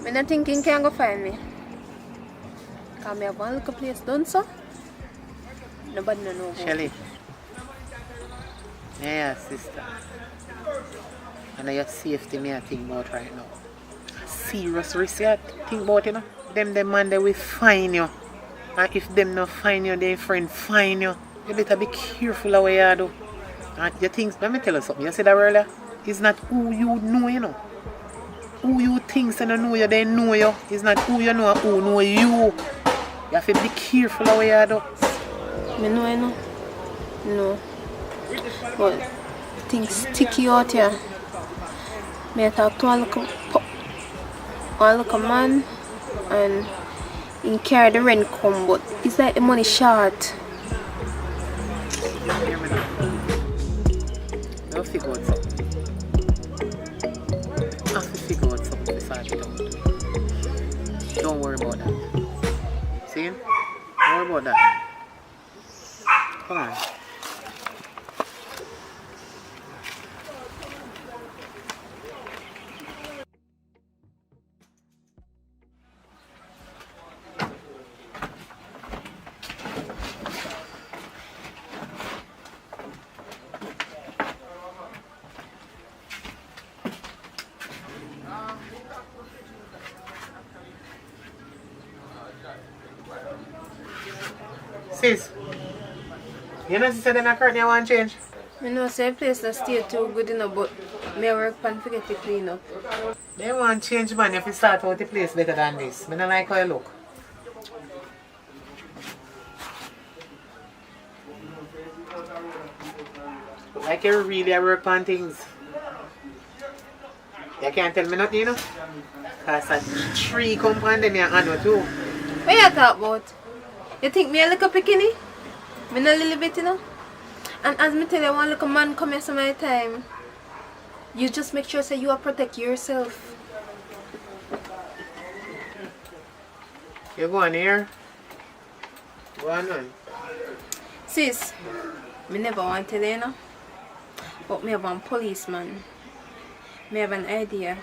I'm not thinking can go find me. Because I have one little place done so. Nobody know about Shelly. Yeah, sister. And your safety me I think about right now. Serious risk you think about, you know. Them man they will find you. And if them not find you, their friend find you. You better be careful of what you do. And your things, let me tell you something. You said that earlier. It's not who you know, you know. Who you think they don't know you, they know you. It's not who you know, who know you. You have to be careful of what you do. I know, I know. No. But things sticky out here. I talk to one little man and he carry the rent come, but it's like the money short. I'll figure out something. I have to figure out something to sort it out. Don't worry about that. See? Don't worry about that. Come on. Sis, you know sister them currently want change? I know say place that stay too good enough, but me work pan forget to clean up. They want change man if you start out the place better than this. I don't like how you look. Like you really work on things. You can't tell me nothing, you know? Because a tree come on them your hand too. What you talk about? You think me a little bikini? Me not a little bit, you know? And as me tell you, one little man come here some of the time. You just make sure say you are protect yourself. You go on here. Go on. Sis, me never want to tell you, you know? But me have one policeman. Me have an idea.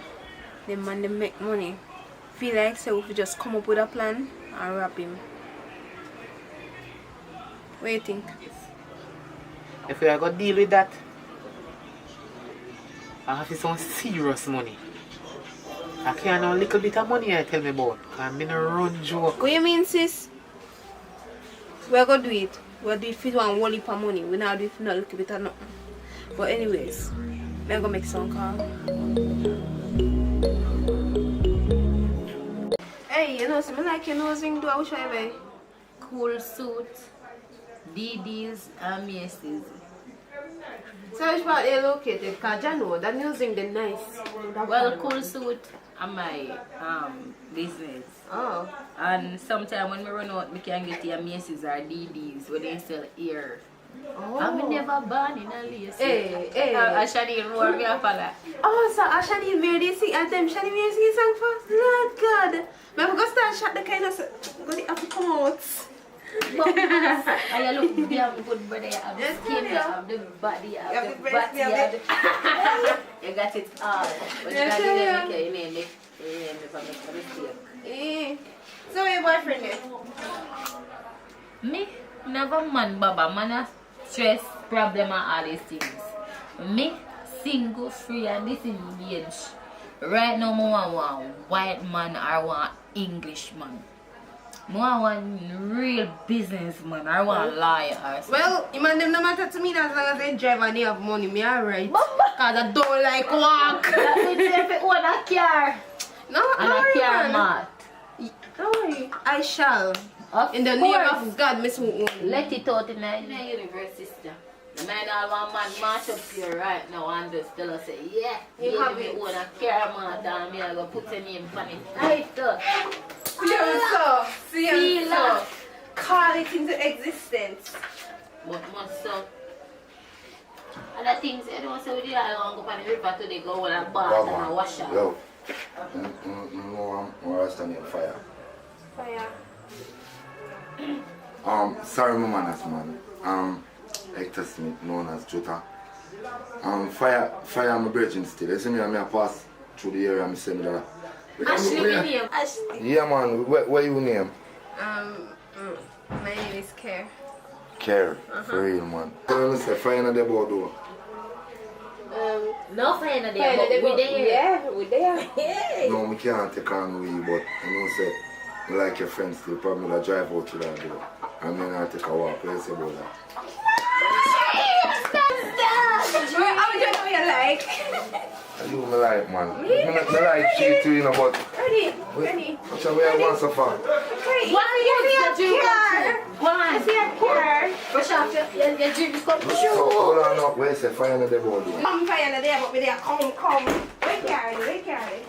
The man they make money. Feel like so if we just come up with a plan and rob him. What do you think? If we are going to deal with that, I have some serious money. I can't know a little bit of money I tell me about. I'm in a run joke. What you mean, sis? We're going to do it. We'll do it for one whole heap of money. We're not do it for a little bit of nothing. But anyways, I'm going to make some call. know, so I like your nose ring, do I wish I buy? Cool suit, DDs, and Macy's. So which part they located? Because I know that nose ring, they're nice. Well, cool suit and my business. Oh. And sometimes when we run out, we can get your Macy's or DDs where they sell ear. Oh. I'm never born in a lace. Hey. Ashani roar me up a lot. Oh, so Ashani made this sing, and them Shani made sing song for? Lord God. But I'm going to start shot the kind of, because it have to come out. I look damn good, brother. You have the skin, you have the body, you have the body, you have the... You got it all. But you got to make your name, make a mistake. So your boyfriend is? Me? Never man, Baba. Man has stress, problem and all these things. Me? Single, free and disengaged. Right now, I want one white man or one English man. I want real businessman. I want liars. Well, you man them no matter to me as long as they drive and they have money. Me alright. Cause I don't like walk. That means if you own a car. No, and a car mat. Don't worry. I shall. In the name of God, Miss Wu. Let it out in the universe, sister. The man all one man march up here right now and just tell us, say, yeah, you have me own a car mat and me I go put your name on it. Right, See you so. Call it into existence. But must so. Other things, you know, so we did all go on the river today, go on a bath and a wash up. Yo, no, I'm arresting you fire. Fire. Sorry, my manners, man. Hector Smith, known as Jota. Fire, I'm a virgin still. You see me, I'm a pass through the area, I'm saying that. Ashley, my name. Ashley. Yeah, man. What your name? My name is Care. Care, for real, man. Tell me, say, fire in the board, though. No fire in there, but we there. Yeah, we there. No, we can't take on we, but you know, say, we like your friends still. Probably will drive out to that door. And then I'll take a walk. What do you say about that? How much do you like? You me like, man. Me like cheat too, you know, but... Ready. So we have one so far. Why you see a car? Why? I see a car. Brush off your dreams come true. So hold on up. Where's the fire in the board? I'm fire in there, but we there. Come. Wait, carry.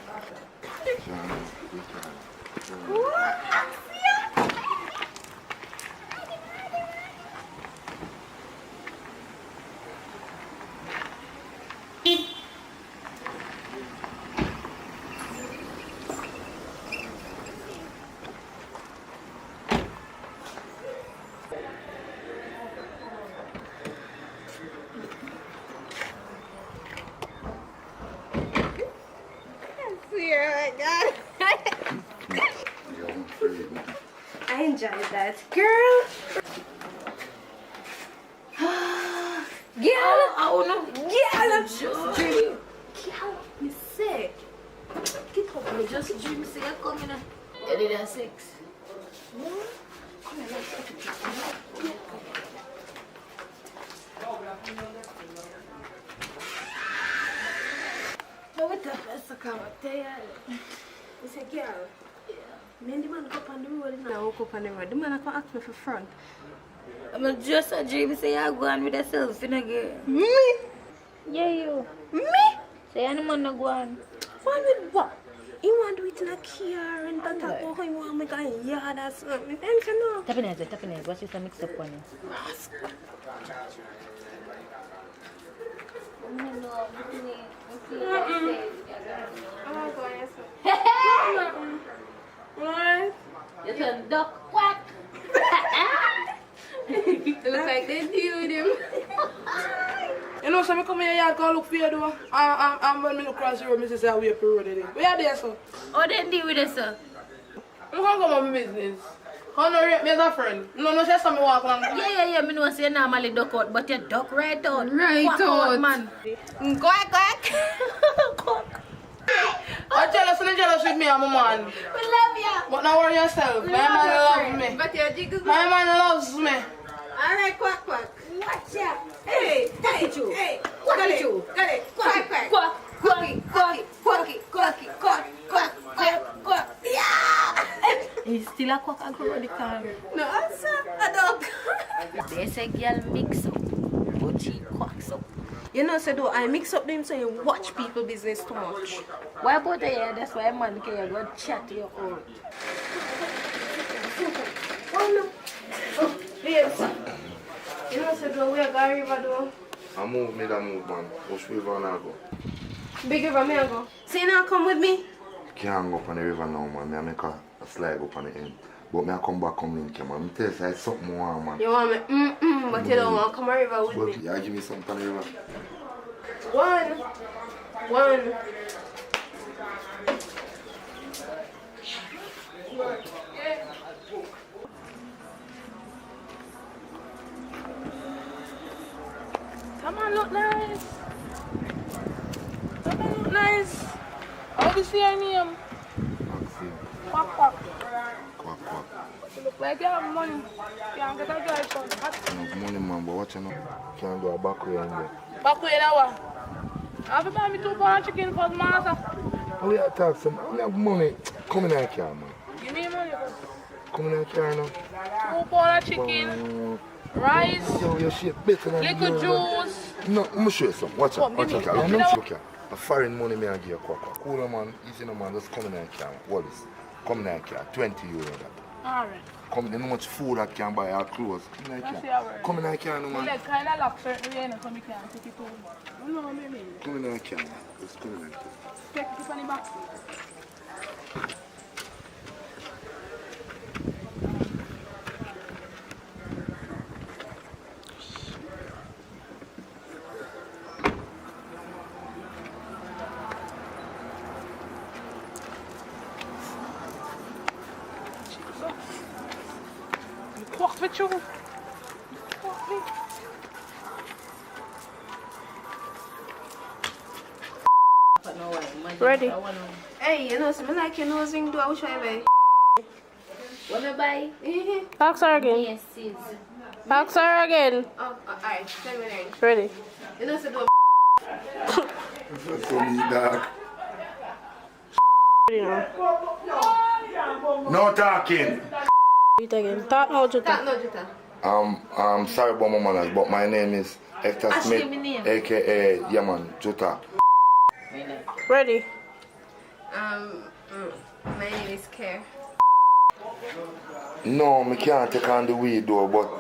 I enjoyed that. Girl! Girl, you sick. Get up, me just dream, say you're coming. You did a 6. Come here, let's get it. No, what the best I come up there? You say, girl. Me and the man go up on the road and I walk up on the road. The man come ask me for front. I'm just a dream, say you're going with yourself, you know, girl. Me? Yeah, you. Me? Say any man not go on. One with what? He want to do it in a car and that type of how he want me go in yard or something. Them say no. Tap in here. Watch this mix up one. What? You can duck quack. It looks like they deal with him. You know, so I come here and look for you, though. And when I look across the road, I say, I wait for the road today. Where are they, sir? Oh, they deal with it, sir. I'm going to go on my business. How no rate me as a friend? No, just me walk along. Yeah, me know say normally duck out, but you duck right out. Right Quack out. man. Quack. I'm jealous with me and my man. We love you. But now worry yourself. My man loves me. But your jig is My man loves me. Alright, quack. Watch out. Hey. Got it. Quack. Yeah. still a cock and go on the car. No, I don't. They say girl mix up, but she quacks up. You know, so do I mix up them so you watch people business too much. Why about the hair? That's why man can go chat to your own. Oh no. Oh, babes. You know, so do we are going river though. I move, man. Which river I go? Big river, me I go. So you now come with me? Can't go up on the river now, man. I make a slide up on the end. But me I come back, come link you, man. Me tell you, it's something more, man. You want me? But you don't want to come on river with me. Yeah, give me something on the river. One. Come on, look nice. Come on, look nice. How do you see your name? Quack. You look like you have money. You can't get a drive phone. I have money, man, but what you know? Can't go back way and there. Back way now what? I have to buy me 2 pounds of chicken for the master. Oh, we have tax some. I have money. Come in the car, man. Give me money first. Come in the car now. 2 pounds of chicken, rice, Yo, your shit better than little yours, juice. No, let me show you something. Watch out. Give me. Let me show you. A foreign money me I give you quack. Cool, man. Easy, no, man. Just come in the car. What is? Come in the car. 20 euro that. Alright. Come in, how much food I can buy our clothes. Come in the car. Come in the car, no, man. Like kind of lock certain way, so we can't take it home. You know what I mean? Come in the car. Just come in the car. Take it on the back. Wacht met jou. Ready? Hey, you know, something like your nose ring, do I wish I buy? Wanna buy? Ask her again. Yes, sis. Ask her again. Oh, alright, 10 minutes. Ready? You know, so do So me, dog. Ready now. No talking. It again. Talk now, Jutta. Sorry about my manners, but my name is Hector Ashley, Smith, my name. aka Yaman Jutta. Ready? My name is Care. No, I can't take on the weed though, but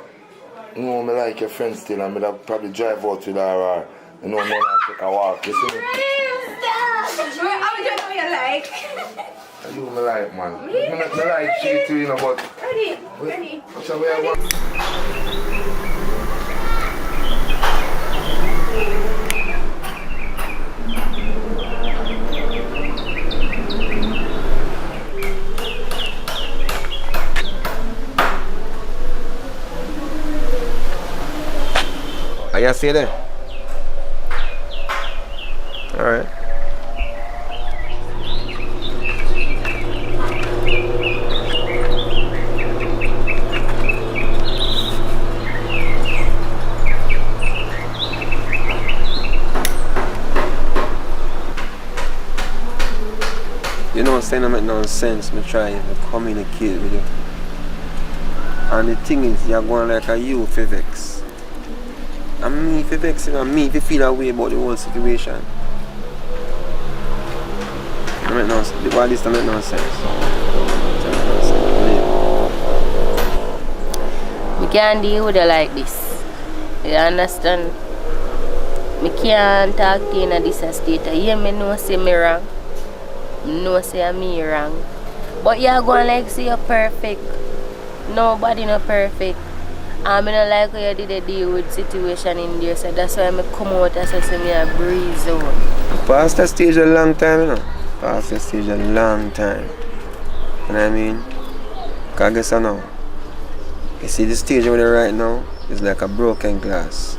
you know, I like your friend still and I'll probably drive out with her or you know, I like take a walk, you see me? How would you know you like? I do me like, man. I like she too, you know, but... Ready? What's the way I want? Are you see there? Alright. You know, saying I make no sense, me try to communicate with you. And the thing is, you're going like a you for vex. And me for vexing and me to feel a way about the whole situation. I make no sense. Why this don't make no sense? We can't deal with it like this. You understand? Me can't talk to you in this state. You me know say me wrong. No say me wrong. But you're going like say you're perfect. Nobody not perfect. And I don't like how you did a deal with situation in there, so that's why I come out and say me a breeze out. Past that stage a long time, you know. Past that stage a long time. You know what I mean? Cause I guess I know. You see the stage over there right now is like a broken glass.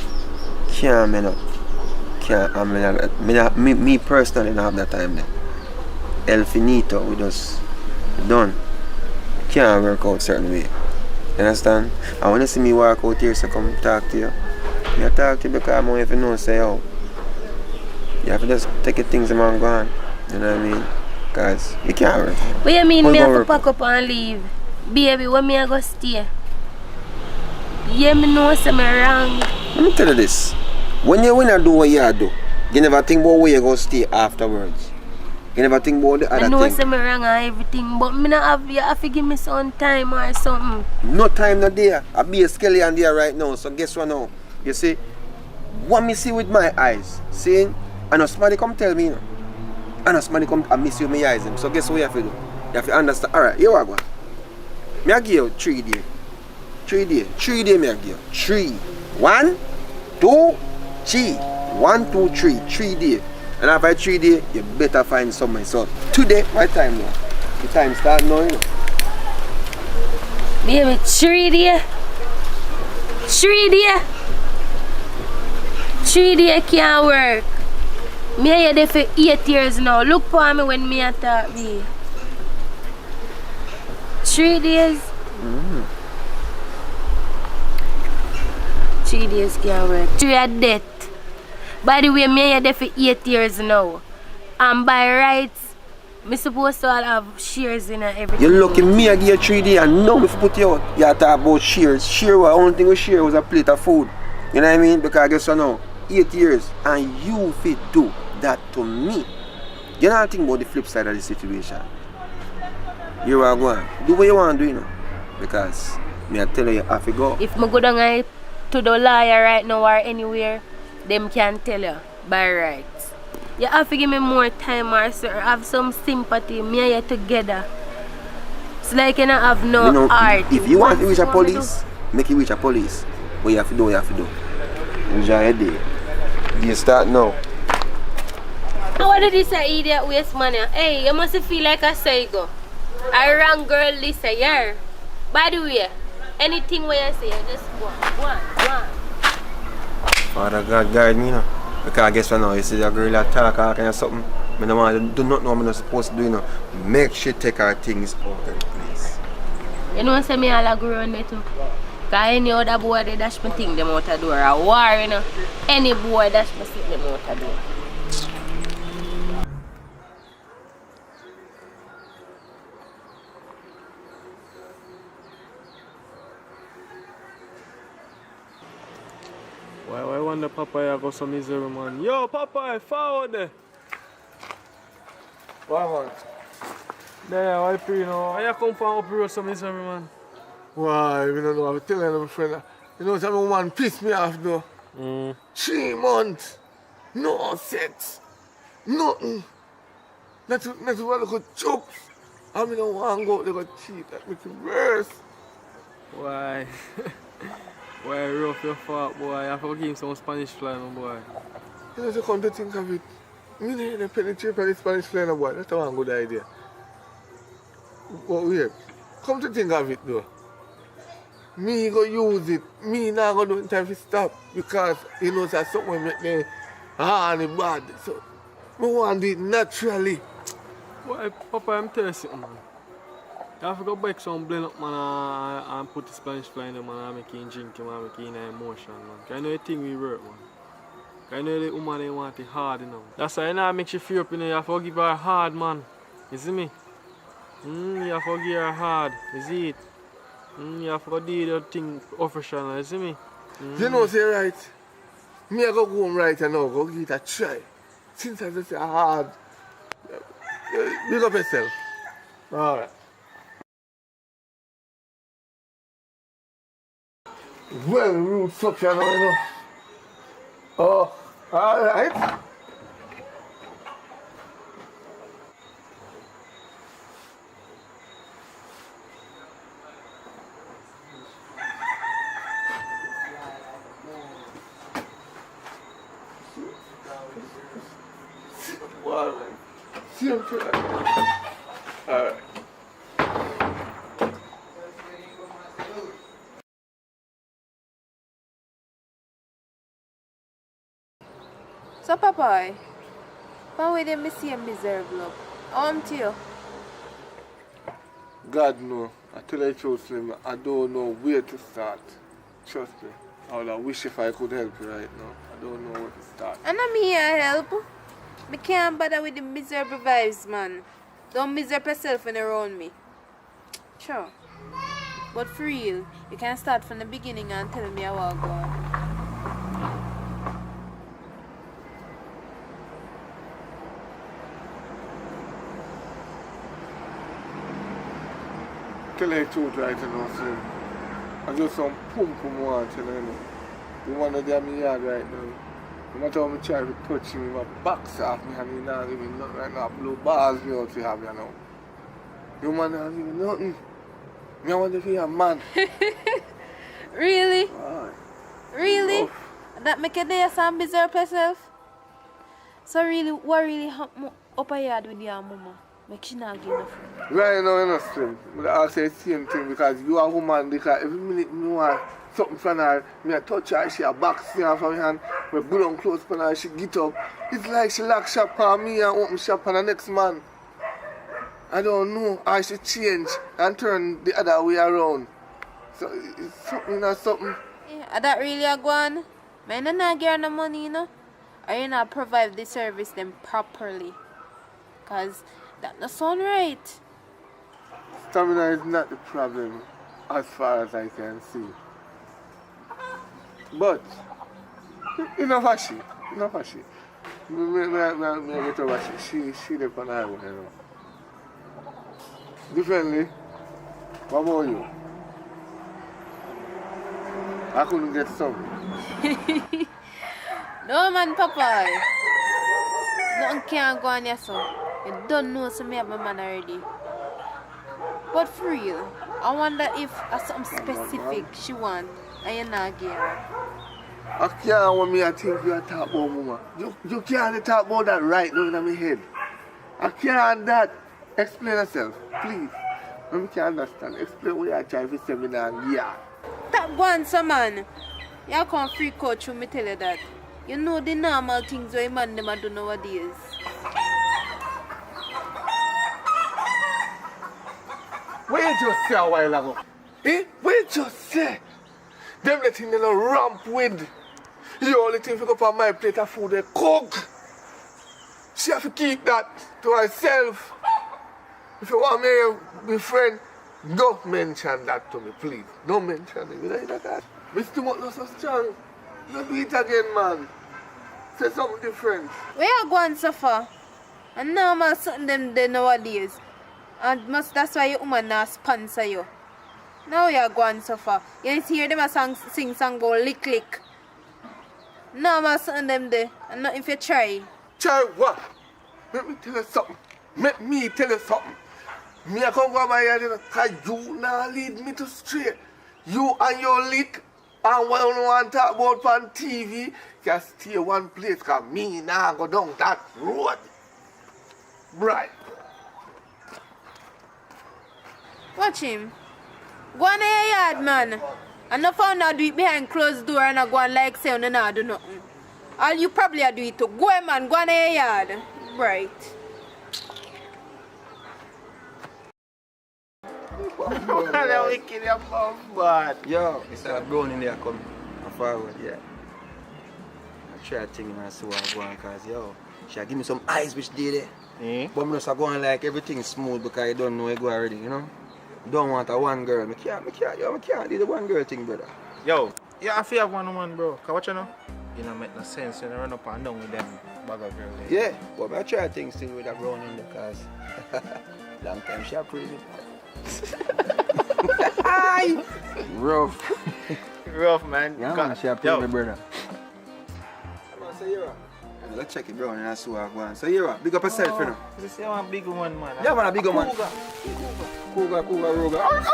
Can't mend up. Can't, I mean, me personally don't have that time there. El finito, we just done. Can't work out certain way. You understand? And when you see me walk out here, so come talk to you. I talk to you because I'm if you know, say, oh, you have to just take your things and go on. You know what I mean? Because you can't work. What you mean me have to pack up and leave? Baby, when me I go stay? Yeah, me know say me wrong. Let me tell you this. When you do what you do, you never think about where you go stay afterwards. You never think about the other I know thing. say me wrong and everything, but me not have, you have to give me some time or something. No time no there. I be a skeleton there right now. So guess what now? You see, what me see with my eyes, seeing, I know somebody come tell me, you know. I know somebody come and miss you with my eyes. So guess what you have to do? You have to understand. Alright, here we go. Me I give you 3 days. 3 days. 3 days me I give you. 3. 1, 2, 3. 1, 2, 3. 3 days. And after 3 days, you better find somebody. So today, my time now. The time start now, you know. Baby, 3 days. 3 days. 3 days can't work. Me are there for 8 years now. Look for me when me attack me. 3 days. 3 days can't work. 3 are dead. By the way, me are there for 8 years now. And by rights, me supposed to all have shares in everything. You're lucky me I give you 3 days and now me put you out. You talk about shares. Share was the only thing we share was a plate of food. You know what I mean? Because I guess you know, 8 years and you fit do that to me. You don't think about the flip side of the situation. You are going. Do what you want to do, you know. Because me I tell you have to go. If me go down to the lawyer right now or anywhere, them can tell you by rights. You have to give me more time or sir, have some sympathy. Me and you together. It's like you don't have no You know, heart. if you want to reach a police, make it reach a police. What you have to do, you have to do. Enjoy your day. You start now. What did this idiot waste money? Hey, you must feel like a psycho. A wrong girl this year. By the way, anything where you say, just go on. Father God guide me, you know. Because I guess right now, you see the girl that talk or kind of something. I don't want to do not know what I'm not supposed to do, you know. Make sure take her things out of the place. You know, say me all a grow on me too. Because any other boy they dash me thing them out the door. A war, you know. Any boy dash me sit them out the door. Why wonder Papa go so misery, man? Yo, Papa, forward there. Why, man? There, why you know? Why you come from up here so misery, man? Why? You don't know. I'm telling you, my friend. You know, some woman pissed me off, though. 3 months. No sex. Nothing. Not what I could choke. I mean, I don't want to go out there and cheat. That makes it worse. Why? Why rough your fault, boy? I have to give him some Spanish fly, my boy. You know, so come to think of it. Me need penetrate by the Spanish fly, no boy. That's a good idea. But wait. Come to think of it, though. Me go use it. Me not go do it in time to stop. Because, you know, that's something make me horny bad. So, I want to do it naturally. Boy, Papa, I'm telling you something, man. You have to go back some blend up, man, and put the Spanish fly in there, man, and make him drink him, and make him in emotion, man. Because I know the thing we work, man. Because I know the woman, they want it hard, you know. That's why, you know, it makes you feel up, you know, you have to give her hard, man. You see me? You have to give her hard, you see it? You have to do the thing official, you see me? You know, say right. Me I go home right now, go give it a try. Since I just say hard. Big up yourself. Alright. Well, rude structure now, you know. Oh, alright. Alright. So, Papa, how will they miss you miserable? To you? God no. I tell you the truth, Slim. I don't know where to start. Trust me. I would wish if I could help you right now. I don't know where to start. And I'm here to help. I can't bother with the miserable vibes, man. Don't miserable yourself when you're around me. Sure. But for real, you can start from the beginning and tell me how I go. Tell you the truth right now, sir. I just some pum want to tell you. The one that in my yard right now. No matter how I try to touch him, my box off me and he not give me nothing right now. Blow balls me out to have you now. You man not give me nothing. Me I want to be a man. Really? Aye. Really? That make a day some busy up yourself? So really, what really happened up a yard with your mama? Make she not give enough. Right now, you know, Slim. But I say the same thing because you are a woman because every minute me want something from her, me I touch her, she a box me from her hand, me put on clothes from her, she get up. It's like she lock shop on me and open shop on the next man. I don't know how she change and turn the other way around. So it's something or something. Yeah, that really a go on? I not give her no money, you know? Or you not provide the service them properly? Cause that no sound right. Stamina is not the problem as far as I can see. But, enough of she. Me get over she the pan I want, you know. Differently, what about you? I couldn't get some. No man, Papa. Nothing can go on here, so. You don't know so me have a man already. But for real, I wonder if something specific she want and you not give her. I can't want me to think you are talk about mama. You can't talk about that right now in my head. I can't that. Explain yourself, please. I can't understand. Explain what you are trying to say me now. Yeah. That one, so man. You can't freak out through me tell you that. You know the normal things where man them do nowadays. What you just say a while ago? Eh? What you just say? Them the thing they don't ramp with. The only thing to go up on my plate of food they cook. She have to keep that to herself. If you want me to be friend, don't mention that to me, please. Don't mention it. You know that? Mr. Mutt not so strong. You do it again, man. Say something different. Where you going so far? And normal something them there nowadays. And that's why your woman not sponsor you. Now you're going so far. You hear them a sing song go lick lick. Normal something them there. And not if you try. Try what? Let me tell you something. Let me tell you something. Me I come from my yard because you now lead me to straight. You and your lick and what you want to talk about on TV can stay one place because me now go down that road. Right. Watch him. Go on in your yard, man. And no found out do it behind closed door and I go on like say you not do nothing. All you probably do it to go man, go on in your yard. Right. That wicked your mouth, bad. Yo, it's a brown in there coming forward, yeah. I try thinking and see what I'm going because yo, she give me some eyes which did it. But I'm just going like everything smooth because I don't know I go already, you know? Don't want a one girl. I can't do the one girl thing, brother. Yo, you have to have one woman, bro. Cause what you know? You know, make no sense. You know, run up and down with them bag of girl. Yeah, but I try things still with a brown in there because long time she crazy. Rough. Rough, man. Yeah, man, she approve me, brother. Come on, say you're up. Let's check it, bro, and I see what I'm going. So, you're up. Big up yourself, you know. You say I'm a big one, man. Yeah, man, a big one. Cougar, Roga.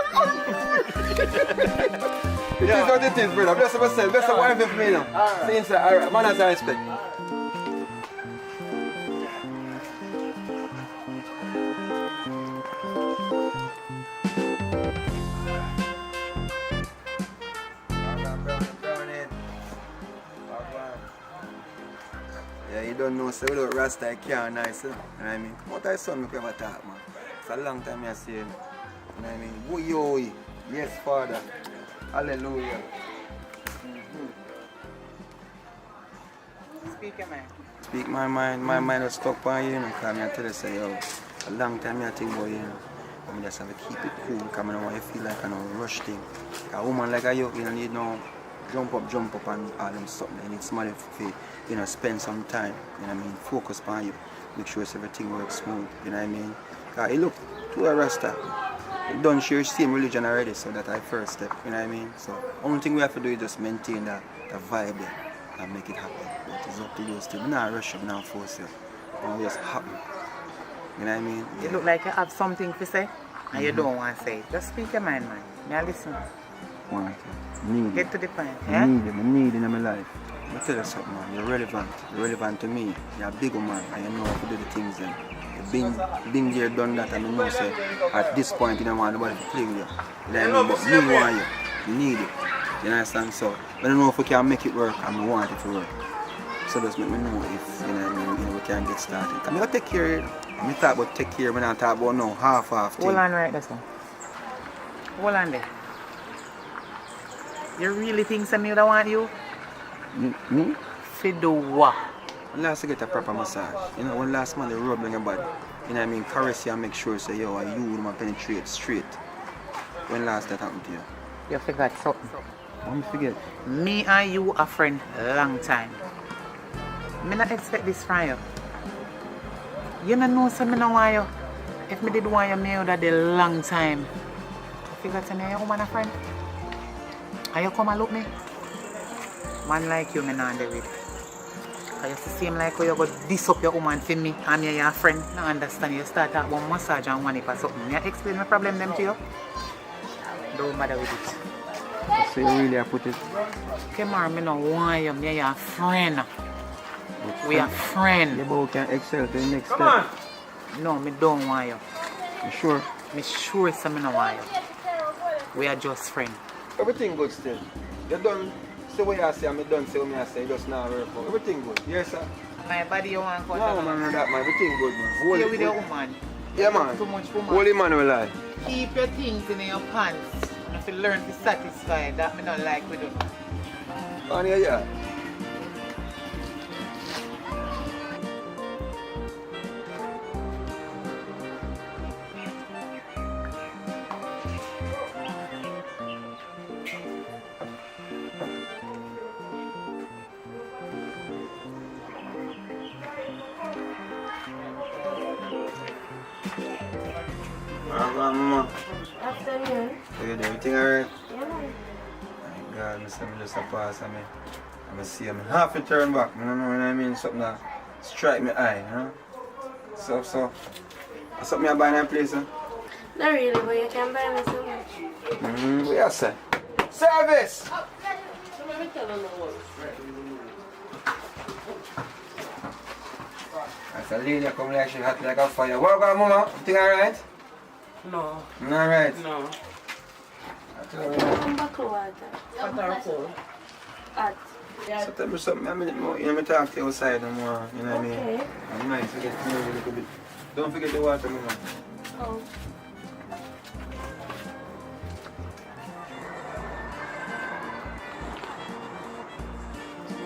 It is what it is, brother. Bless up yourself. Bless up whatever for me now. See inside. All right. Man has a respect. Yeah, you don't know, so without Rasta, I can't nice, you know what I mean? What I son, I ever talk, man. It's a long time I see you, you know what I mean? Woo-yo, yes, Father. Hallelujah. Speak your mind. Speak my mind was stuck on you, you know, because I tell you, say, yo, a long time I think about you, you know. I just have to keep it cool because I don't want you to feel like I don't rush thing. A woman like you don't need no jump up and all them something. You need somebody to spend some time, you know what I mean, focus on you, make sure everything works smooth, you know what I mean. Because you look to a Rasta, you don't share the same religion already, so that's our first step, you know what I mean. So only thing we have to do is just maintain that vibe there and make it happen. But it's up to you still. I'm not rush you, I'm not force you. It just happen. You know what I mean? You look like you have something to say and you don't want to say it. Just speak your mind, man. May I listen? Want to. Need Get it. to the point. I Yeah? need it. I need it in my life. Let me tell you something, man. You're relevant. You're relevant to me. You're a big man and you know how to do the things then. You've been there, done that, and you know say at this point you don't want nobody to play with you. You know what I mean? But me want you. You need it. You understand? So I don't know if we can make it work and we want it to work. So just make me know if you know what I mean, we can get started. Because I'm going to take care of it. I talk about take care, I don't talk about no half thing. Hold on right there, son. Hold on there. You really think somebody would want you? Me? To do what? Last to get a proper massage. You know, when last man they rub on your body. You know what I mean? Caress you and make sure say, yo, you would penetrate straight. When last that happened to you? You forgot something. What forget? Me and you are friends long time. Me not expect this from you. You don't know so me no want you. If me did want you, me would have a long time. You forgot to me your woman a friend? And you come and look me? Man like you, me not do it. Because you seem like how you go diss up your woman for me and me your friend. I understand you start talk about massage and one or something. You explain my problem them to you? Don't bother with it. So you really have put it? Come on, me no want you, me your friend. We are friends. You both can excel to the next step. Come on. No, me don't want you. You sure? Me sure so me no want you. We are just friends. Everything good still. You done say what you say and me done say what I say. Just now work out. Everything good. Yes, sir? My body you want to cut no, man, no, that man. Everything good, man. Stay with your woman. Yeah, man. Too much woman. Holy man will lie. Keep your things in your pants. And if you learn to satisfy, that me don't like we do. On your yard. Mama. Afternoon. So you do everything alright? Yeah, man. My God, I say me just a pass and I see him half a turn back. I don't know what I mean, something that strike me eye, you know? So, something I buy in that place, huh? Not really, but you can buy me so much. What you say? Service! That's a lady that come like she hot like a fire. What about Mama? Everything alright? No. Not alright? No. One bottle of water. Hot or cold? Hot. So tell me something, I mean, more, you know, me talk to you outside no more, you know what I mean? Okay. I'm nice to get to know you a little bit. Don't forget the water, Mama. Oh.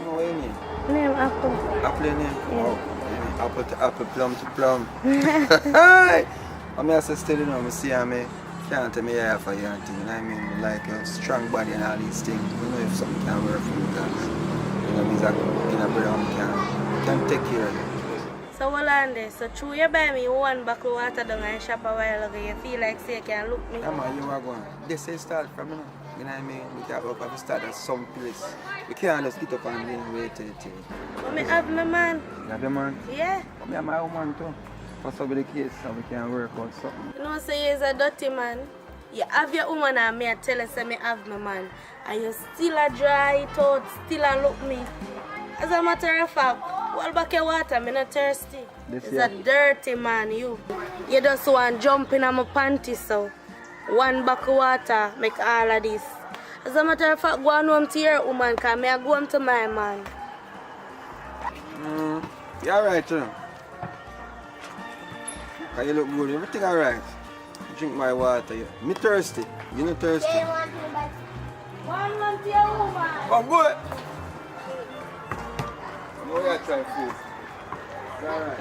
What do you mean? Name Apple. Apple in here? Yeah. Oh, you mean apple to apple, plum to plum. Hi! I'm here still, you know, I see how me can't tell me yeah for you and thing, you know what I mean? Like a strong body and all these things. You know if something can work for me, because, you know, means that in a brother can take care of you. So what on there? So true you buy me one bottle of water down and shop a while ago. You feel like say you can look me? Yeah man, you are going. This is start from you know. You know what I mean? We can't have to start at some place. We can't just get up and then wait till the thing. But me have my man. You have your man? Yeah. But me have my woman too. What's up with the case so we can work out something. You know say you's a dirty man. You have your woman and me I tell you say me have my man. And you still a dry it out, still a look me. As a matter of fact, hold back your water, I'm not thirsty. This It's a dirty man, you. You just want to jump in my panties, so one bucket of water make all of this. As a matter of fact, go on home to your woman, because I go home to my man. You alright, you know? Cause you look good, everything alright. Drink my water. Me thirsty. You not thirsty? One month to your woman. Come good. I'm going to try food. It's alright.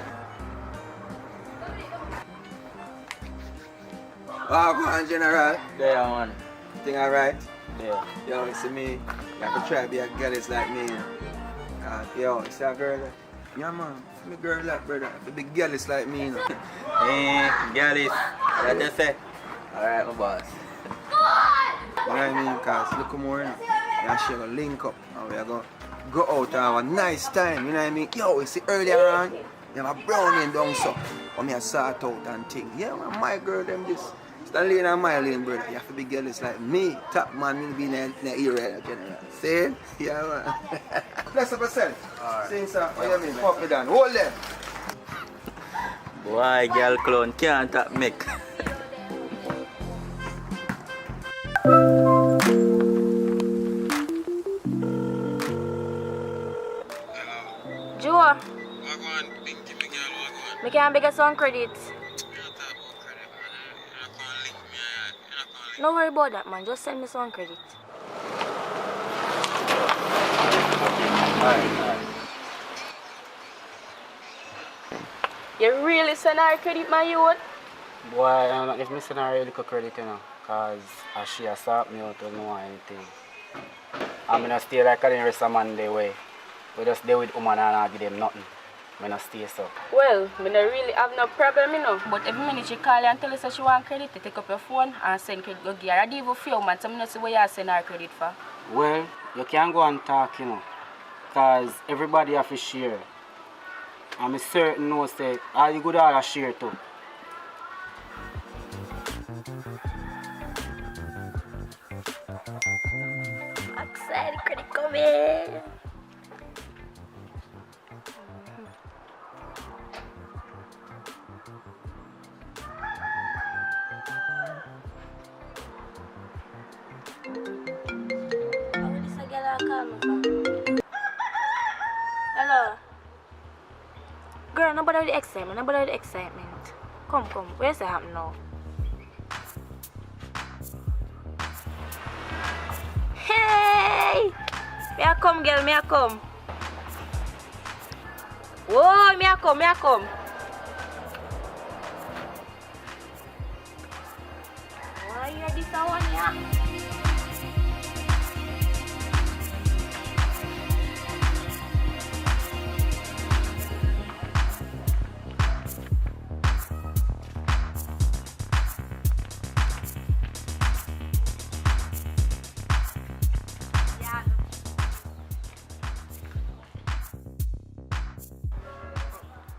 Oh, go on, General. There, man. Thing alright? Yeah. Yo, you see me? You have to try to be a girl it's like me. Yo, you see a girl? Yeah, man. Me girl like, brother. The big girl is like me, you know. Girl is. What you say? Alright, my boss. You know what I mean? Because look more, you know. And she gonna link up and we are gonna go out and have a nice time, you know what I mean? Yo, you see earlier on, you have a brownie down so. Or me a sort out and thing. Yeah, man, my girl, them just. Stand lane and my lane, brother. You have to be girls like me. Top man, me be in the area, general. See? Yeah, man. Bless up yourself. Alright. See, sir. What you mean? Pop me down. Hold them. Boy, girl clown can't tap make. Joe. Me can't beg some credit. No worry about that, man. Just send me some credit. Alright. You really send her credit, my youth? Boy, I'm not giving me scenario little credit, you know. Because as she has sought me out to know anything. I'm going to stay like the rest of man the way. We just deal with woman and I give them nothing. I'm going to stay so. Well, I don't really have no problem, you know. But every minute she call you and tell you that she want credit, you take up your phone and send credit go give her. I do even few man, so I don't see what you send her credit for. Well, you can go and talk, you know. Because everybody have to share. I'm certain know say all you good all share too. Excited credit coming. Hello. Girl, nobody with the excitement, nobody with the excitement. Come, where's it happen now? Hey! Me a come, girl, me a come. Whoa, me a come. Why you this one here?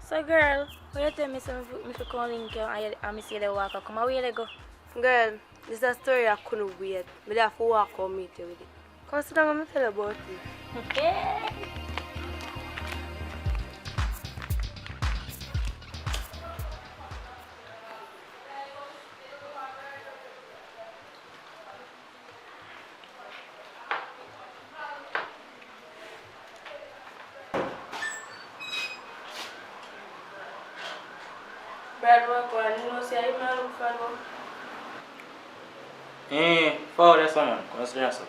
So girl, why you tell me some if you call in and I see the walk come away they go? Girl, this is a story I couldn't wait. I have to walk and meet you with it. Come sit down and tell you about it. Okay. Brad, what you know say I'm not looking for Follow that one, man. Come see yourself.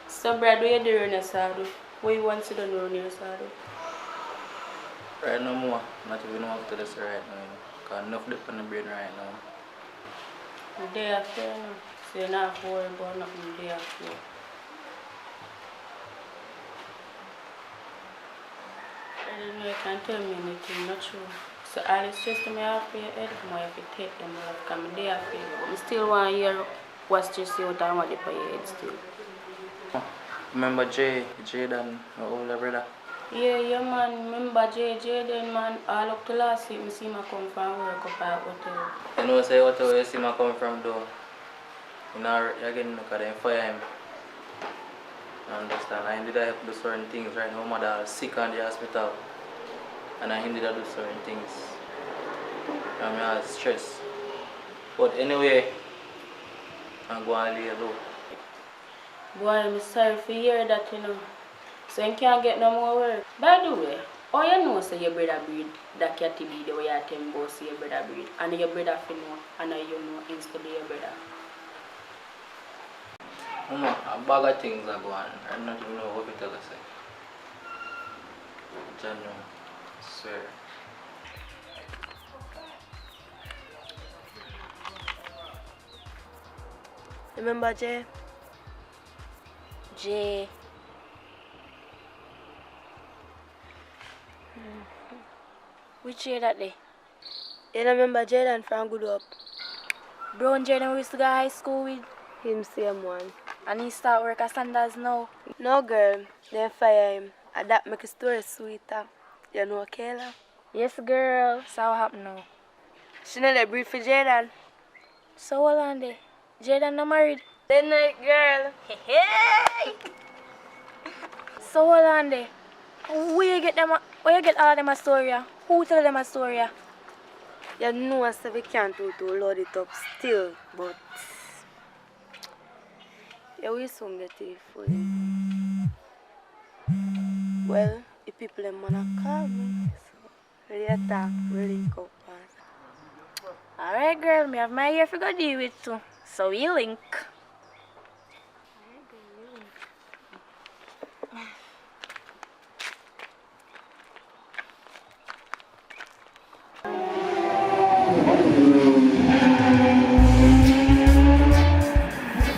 So Brad, what you doing in your saddle? What you want to do in your saddle? Right no more. Not even know after this right now. Because enough dip on the brain right now. The day after, you know. So you're not worried about nothing the day after. I don't know you can tell me anything, not true. So all it's just me off your head, more if you take them off, because I'm there for you. But I still want to hear what's just you and what they put your head still. Remember Jay then, my older brother? Yeah, man, remember Jay then, man, all up to last week, I see him come from work up at hotel. You know say hotel you see me come from though. You know, again, look at them fire him. I understand. I did help do certain things right now. My mother is sick in the hospital. And I did do certain things. And I have stress. But anyway, I'm going to lay low. Boy, I'm sorry for hear that, you know. So you can't get no more work. By the way, how you know say your brother breed that cat be the way you tell me about say your brother breed? And your brother fi know, and you know instantly your brother. Mama, a bag of things are going on. I don't even know what to tell you. John, I swear. Remember Jay? Jay. Which Jay that day? You don't remember Jaden from Good Up? Brown Jaden we used to go to high school with? Him same one. And he start work at Sanders now? No girl, they fire him. And that make the story sweeter. You know Kayla? Yes girl. So what happened now? She not a breed for Jaden. So hold on there. Jaden not married? Then night girl. Hey! So hold on there. Where you get all them a story? Who tell them a story? You know so we can't do to load it up still, but yeah, we soon get it fully. Well, if people them wanna call me, so we attack, we link up. Alright girl, me have my ear for go deal with too. So we link.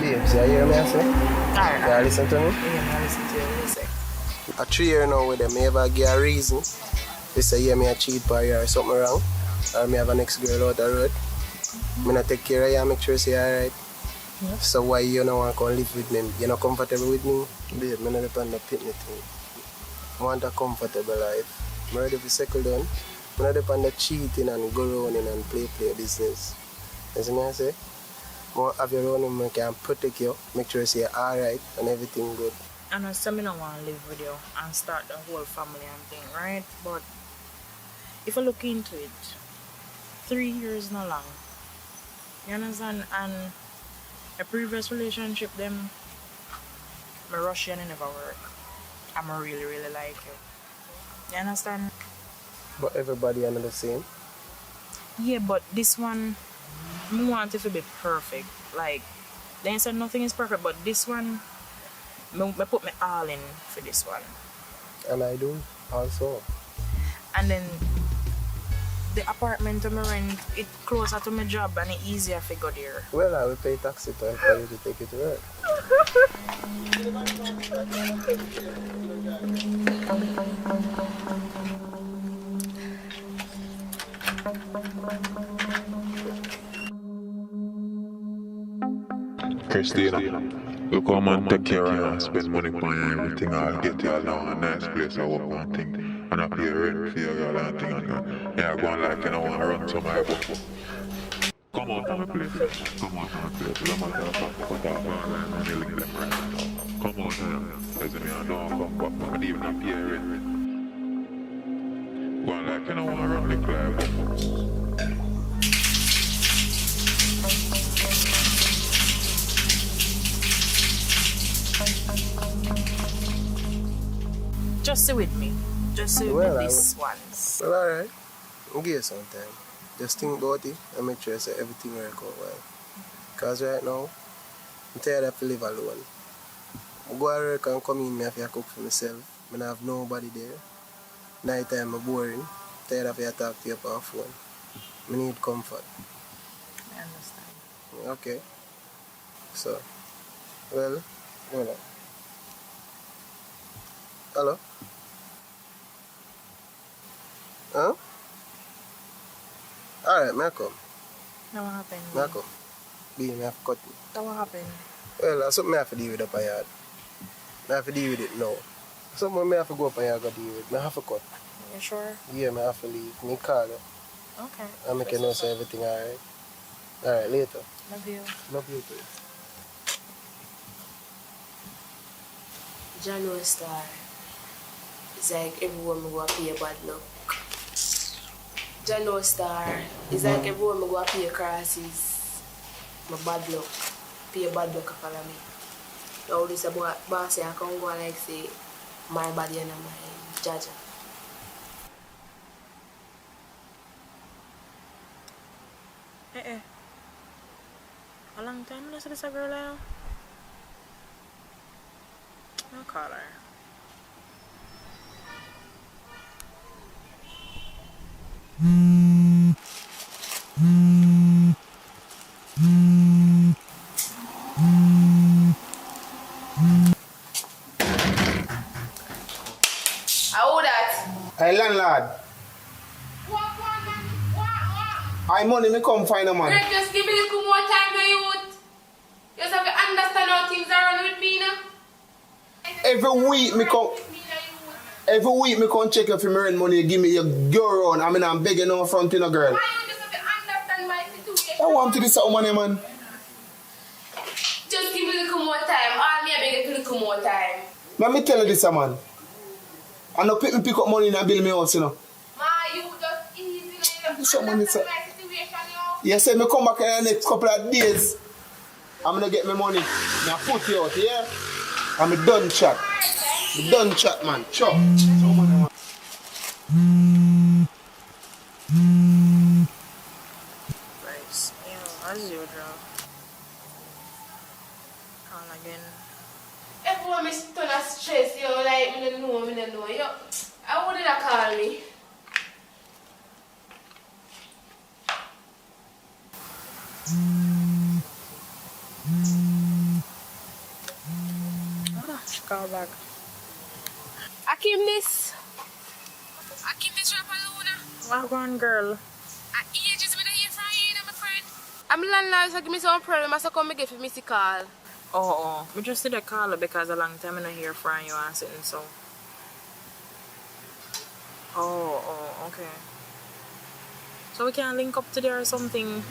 Babes, you hear me I say? Alright. You listen to me? Yeah, I listen to you. What you say? A 3 year now with them, me ever give a reason. They say, yeah, me a cheat for you or something wrong. Or me have an ex girl out the road. Me not take care of you and make sure you say alright. Yeah. So why you don't want to come live with me? You're not comfortable with me? Babe, me not depend on the pitney thing. I want a comfortable life. I'm ready to settle down. I'm not depend on the cheating and go around and play business. You see me I say? I want to have your own and can protect you, make sure you say alright and everything good. And I say I don't want to live with you and start the whole family and thing, right? But if I look into it, 3 years not long. You understand? And a previous relationship, them, my Russian it never work. And I really, really like you. You understand? But everybody are not the same. Yeah, but this one, I want it to be perfect. Like, they said nothing is perfect, but this one, I put my all in for this one. And I do also. And then the apartment I'm rent, it closer to my job and it easier to go there. Well, I will pay taxi to for you to take you to work. Christina, look how man take care of you and spend money on you, everything. I'll get you along a nice place, I work on thing. And I pay rent for your girl and thing. And yeah, go on like you know, want to run some my book. Come out of my place. Come out of my place. Let myself put off online and you link them right now. Come out here. As me, I don't come back. I even not pay rent. Go on like you know, want to run the club. Just stay with me. Just stay with me this once. Well, alright. I'll give you some time. Just think about it and make sure you say everything work out well. Because right now, I'm tired of live alone. I go to work and come in, I have to cook for myself. I don't have nobody there. Night time, I'm boring. I'm tired of you talk to you on phone. I need comfort. I understand. Okay. So, well, hold on. Hello? Huh? Alright, may I come? That what happened? May I come? Be, may I have to cut me. That what happened? Well, that's something I have to deal with up a yard. I have to deal with it now. Something I have to go up a yard and deal with. I have to cut. You sure? Yeah, I have to leave. Me call you. Okay. I make you know so everything alright. Alright, later. Love you. Love you too. January Star. It's like everyone me go pay bad luck. January Star. It's like everyone me go pay crosses. My bad luck. Pay bad luck follow me. Now this a boss I can go like say my body and my Jaja. A long time I see this girl now. I'll call her. How that? Hey, landlord. I money me come find a man. Greg, just give me a little more time, my youth. You just have to understand how things are run with me now. Every week me come check if you rent money, give me your girl on. I mean I'm begging no front in a girl. Why you just have to understand my situation? I want to do something money, man. Just give me a little more time. All me I beg you a little more time. Let me tell you this, man. I no pick up money and build me house, you know. Ma, you just easy. You Some money, sir. my situation, yo. You say me come back in the next couple of days. I'm gonna get my money. Now put you out, yeah? I'm a done chat. Done chat, man. Chop. Some money, man. Nice. Yeah, as usual. Call again. Everyone me turn a stress, yo, like me don't know, yo. How would they call me? Call back. Akim this. Akim this drop alone. What going, girl? At ages me not hear from you, my friend. I'm landlord, so give me some problem. I come get for me to call. Oh. We just did a call because a long time I don't hear from you and sitting so. Oh, okay. So we can link up today or something.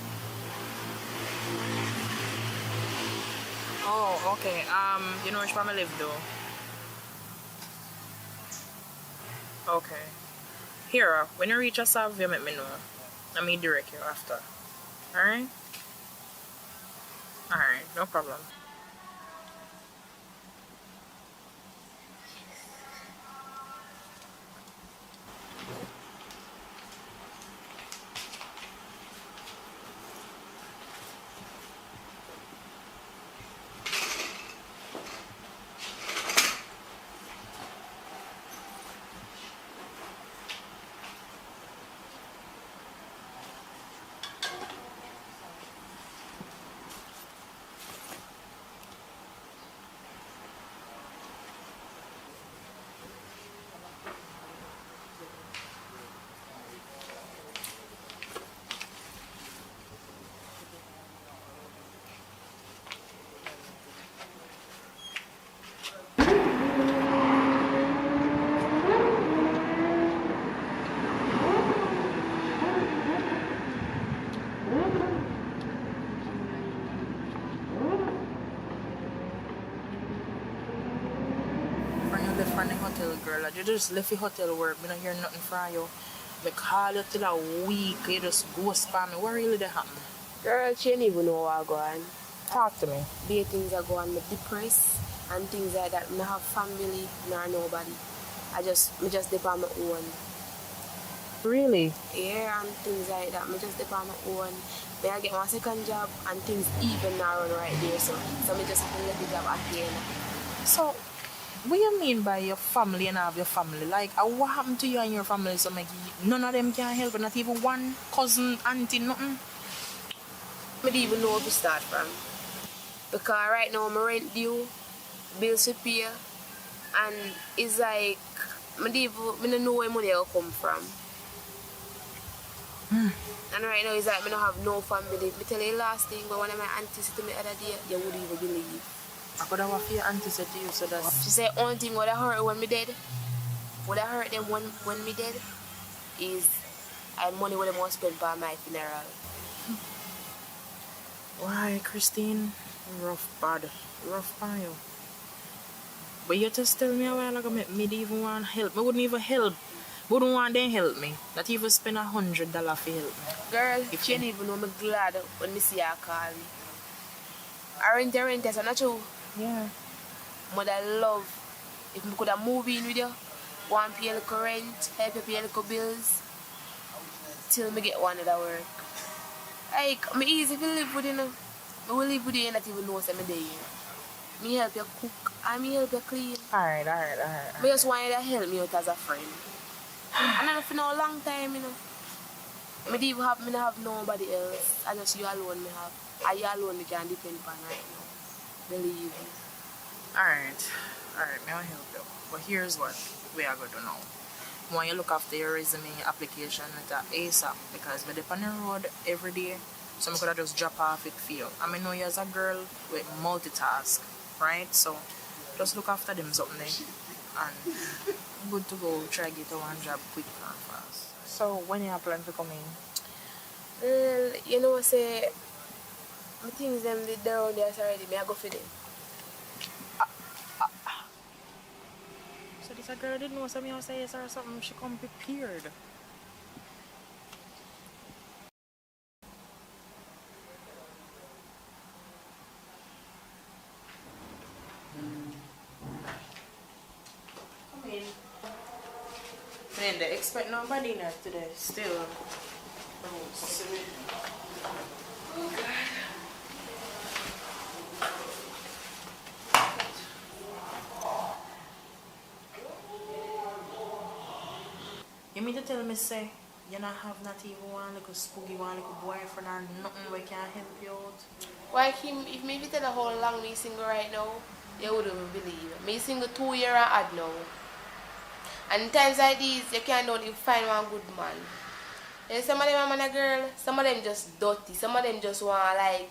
Oh, okay. You know which one I live though? Okay. Here, when you reach a serve, you let me know. Let me direct you after. Alright? Alright, no problem. From the hotel, girl. You just left the hotel work. I don't hear nothing from you. I call you till a week. You just ghost spam me. What really did happen? Girl, she didn't even know what go on. Talk to me. Be things are going, me depressed and things like that. Me have family, nor nobody. Me just dip on my own. Really? Yeah, and things like that. Me just dip on my own. Then I get my second job and things even now run right there. So me just have to let the job again. So, what you mean by your family and have your family? Like, what happened to you and your family? So, like, none of them can help, not even one cousin, auntie, nothing? I don't even know where to start from. Because right now, my rent due, bills to pay, and it's like, I don't know where money will come from. And right now, it's like, I don't have no family. I tell you the last thing, but one of my aunties said to me the other day, you wouldn't even believe. I could have what your auntie said to you, so that's... She said, only thing what I hurt when me dead, what I hurt them when me dead, is I money what I must spend for my funeral. Why, Christine? Rough on you. But you just tell me a while ago, me didn't even want help. Me wouldn't even help. Wouldn't want them help me. Not even spend $100 for help me. Girl, if you didn't even know, me glad when me see her call me. I rent, so not true. Yeah. Mother love. If we could have moved in with you, go and pay a little rent, help you pay a little bills, till me get one of that work. Like, me easy to live with you, know. I will live with you and not even know I'm there. Me help you cook and me help you clean. Alright. I just want you to help me out as a friend. And I don't know for a long time, you know. Me don't have nobody else. I just you alone me have. I you alone me can depend on right now. Believe me. Alright, me will help you. But here's what we are going to do now. Want you look after your resume application letter ASAP because me depend on the road every day. So I could have just drop off it for you. I mean, know you as a girl with multitask, right? So just look after them something there. And good to go. Try to get to one job quick and fast. So when you plan to come in? Well, you know say my things them did around there already. Me I go for them. So this a girl didn't know something else say yes or something. She come prepared. Come in. Man, they expect nobody not today. Still. Oh God. You mean to tell me, say, you not have not even one little spooky, one little boyfriend or nothing we can help you out? Why Kim, if me tell you how long me single right now, you wouldn't believe. Me single 2 years and odd now. And times like these, you can't only find one good man. And some of them are man a girl, some of them just dirty, some of them just want like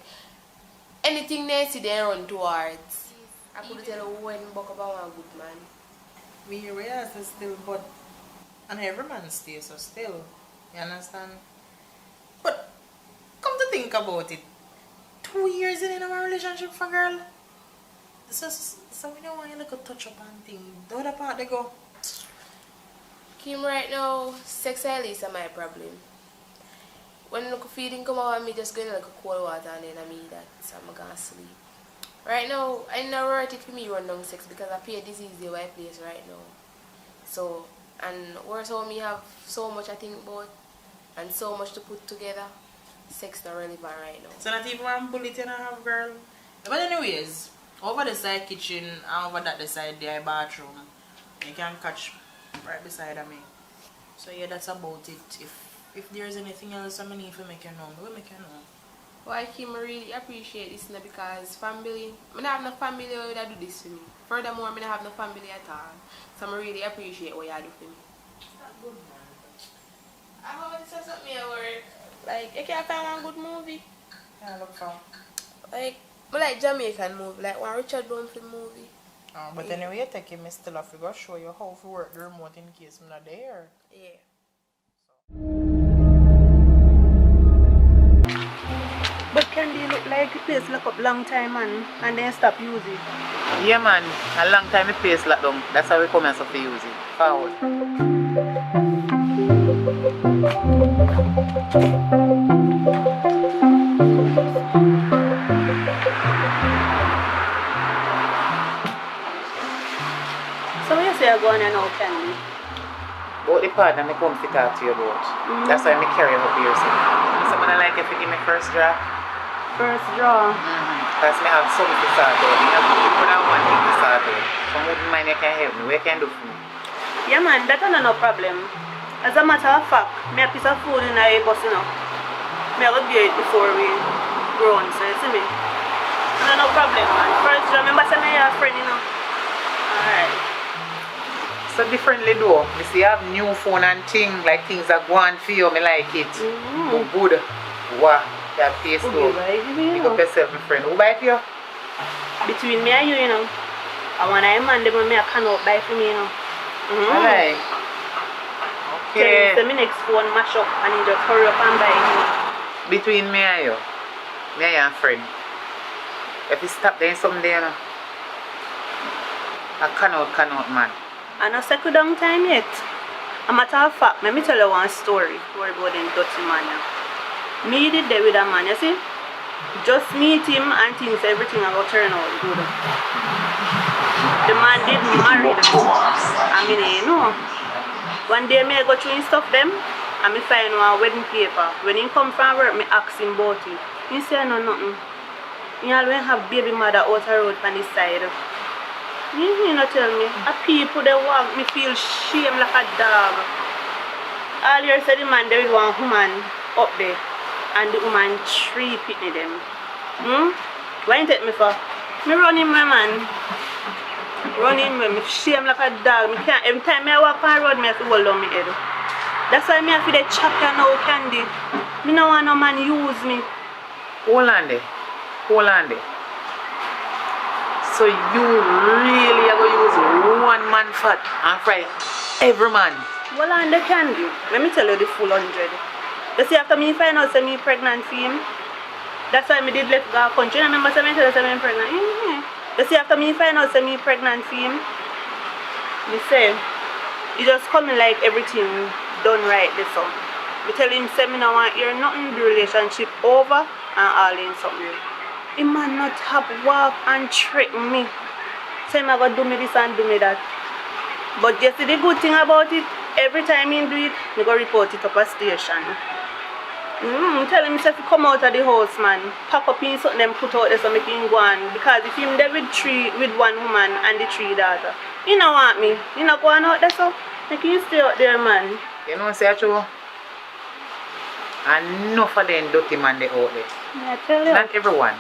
anything they see they run towards. I could tell you when buck about one good man. We realize still, but and every man stays so still. You understand? But come to think about it, 2 years in our relationship for girl. So we don't want you to touch up on things. The other part they go. Kim, right now, sexually is my problem. When the feeding come out, me just going like a cold water and then I mean that, so I'm gonna sleep. Right now, I not worth it for me run down sex because I pay this is the right place right now. So, and worse how me have so much I think about and so much to put together, sex not relevant right now. So not even one bullet in a half, girl. But anyways, over the side kitchen and over that the side there bathroom, you can catch right beside of me. So yeah, that's about it. If there's anything else I need to make you know, we will make you know. Well, Kim, I really appreciate this now because family, I don't have no family that do this for me. Furthermore, I don't have no family at all. So I really appreciate what you do for me. Good man. I want to say something at work. Like, you can't find one good movie. Yeah, look for. Like, I like Jamaican movie, like one Richard Bromfield movie. But anyway, you take him still have to go show you how to work the remote in case I'm not there. Yeah. But Candy look like the place lock up long time, man, and then stop using. Yeah, man. A long time the place locked down. That's how we come and stop to use it. Forward. So what you say you're going on now, Candy? About the partner I come to talk to you about. That's why I carry up here. So I like if you give me first draw. First draw? Because I have something to start out. I have more than one thing to start out. So I wouldn't mind you can help me. What you can do for me? Yeah, man, that's no problem. As a matter of fact, I have a piece of food in a bus, you know. I have to bear it before we grow on, so you see me? No problem, man. First draw, remember I have a friend, you know. Alright. So differently though. You see, I have new phone and things, like things are going for you, I like it. Good. Wow. That face though. Pick up yourself, my friend. Who buy for you? Between me and you, you know. I want a man, them I cannot buy for me, you know. Alright. Okay. So my next phone mash up and you just hurry up and buy it. Between me and you and friend. If you stop doing something there, you know. I cannot, man. I don't settle down time yet. A matter of fact, let me tell you one story about them dirty man. Me did there with a man, you see? Just meet him and things, everything will turn out good. The man did marry them. I mean, you know. One day I go through his stuff them and I find one wedding paper. When he come from work, I ask him about it. He say no nothing. He always have baby mother out the road on his side. You know tell me. A people they walk me feel shame like a dog. All you said the man there with one woman. up there and the woman 3 pitney them. Why you take me for? Me running my man. Running me shame like a dog. Me can't, every time I walk on the road, me have to hold on my head. That's why me have to the chop you now, Candy. Me no want no man use me. Hold on there. Hold on there. So you really are going to use one man fat and fry every man? Well, on the Candy. Let me tell you the full 100. You see, after me find out say me pregnant for him, that's why me did let go country. You remember say me tell you say me pregnant? You see, after me find out say me pregnant for him, me say, he just coming like everything done right this song. Me tell him say me no want hear nothing, the relationship over and all in something. He man not have walk and trick me. Say me go do me this and do me that. But you see the good thing about it, every time he do it, me go report it up a station. Tell him if he come out of the house, man, pack up in something them put out there so make him go on. Because if him there with one woman and the 3 daughters, he don't want me. He not going out there so make him stay out there, man. You know say true? And enough of them dirty man they out there. I tell you. Not everyone.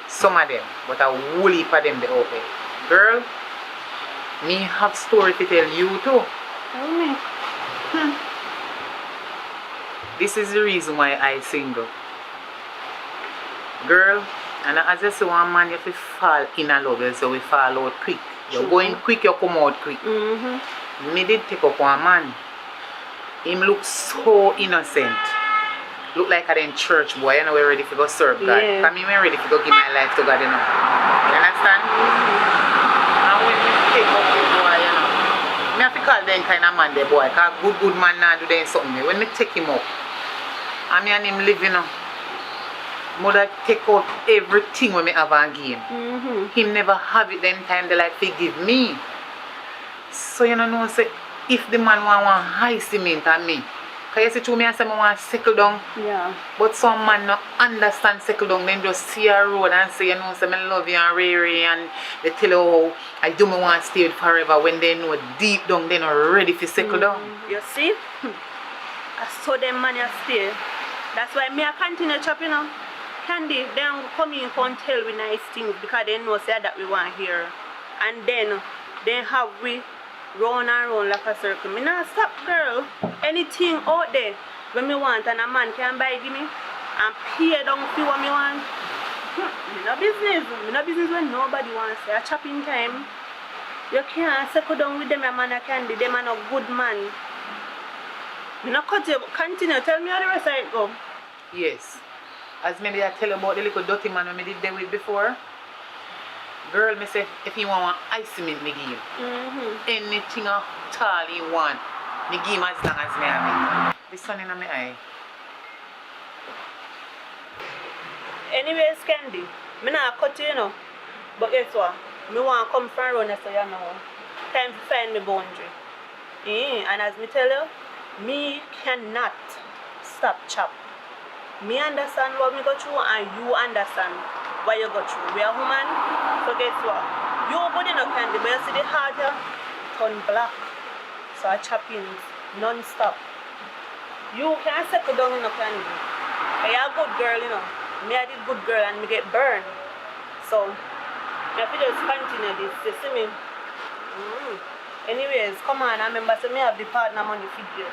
Some of them, but a whole heap of them they out there. Girl, me have story to tell you too. Tell me. This is the reason why I single. Girl, and as you see one man, if you fall in a love, so we fall out quick. You're going quick, you come out quick. Me did take up one man. Him look so innocent. Look like a then church boy, you know, we're ready to go serve God. Yeah. I mean, we're ready to go give my life to God, you know. You understand? And when we take up the boy, you know, me have to call them kind of man, the boy, because good man now do them something. When me take him up, and me and him live, you know, mother take out everything when me have and give him. Him never have it them time they like to give me. So you know, say, if the man want one high cement on me, because you see to me and say I want to settle down. Yeah. But some man not understand settle down, then just see a road and say, you know, say I love you and Ray and they tell you how I do me want to stay forever when they know deep down they not ready to settle down. You see? I saw them man you stay. That's why me I continue chopping now. Candy, they come in and tell we nice things because they know say that we want here. And then they have we round and round like a circle. Me not stop, girl. Anything out there when me want and a man can buy give me and pay down for what me want. Me no business. Me no business when nobody wants a chopping time. You can't settle down with them a man a Candy. Them are no good man. Me no cut you. Continue. Tell me how the rest of it go. Yes. As maybe I tell you about the little dirty man when me did there with before. Girl, me say, if you want ice cement, me give him. Anything at all you want, me give him as long as me have it. The sun in my eye. Anyways, Candy, me not cut you, you know. But guess what? Me want to come from around so you know. Time to find me boundary. And as me tell you, me cannot stop chop. Me understand what me go through and you understand what you go through. We are human, so guess what? You good enough Candy, but you see the heart here turn black. So I chop in non-stop. You can't settle down in a Candy. But you're a good girl, you know. Me I did good girl and me get burned. So I have to just continue this, you see me? Anyways, come on, I remember so me have the partner money figure.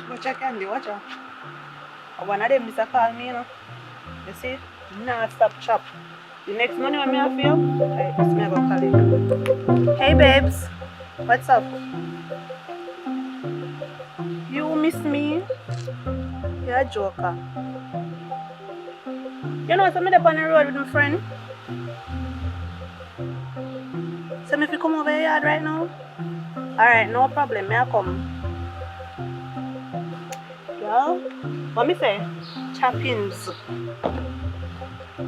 Watch out, Candy, watch out. One of them is a call me, you know. You see? Nah, stop chop. The next money when me have for you, I just me go call you. Hey babes, what's up? You miss me? You're a joker. You know, so me up on the road with my friend. So me if you come over your yard right now? Alright, no problem, me I come. Well, what me say? Choppings.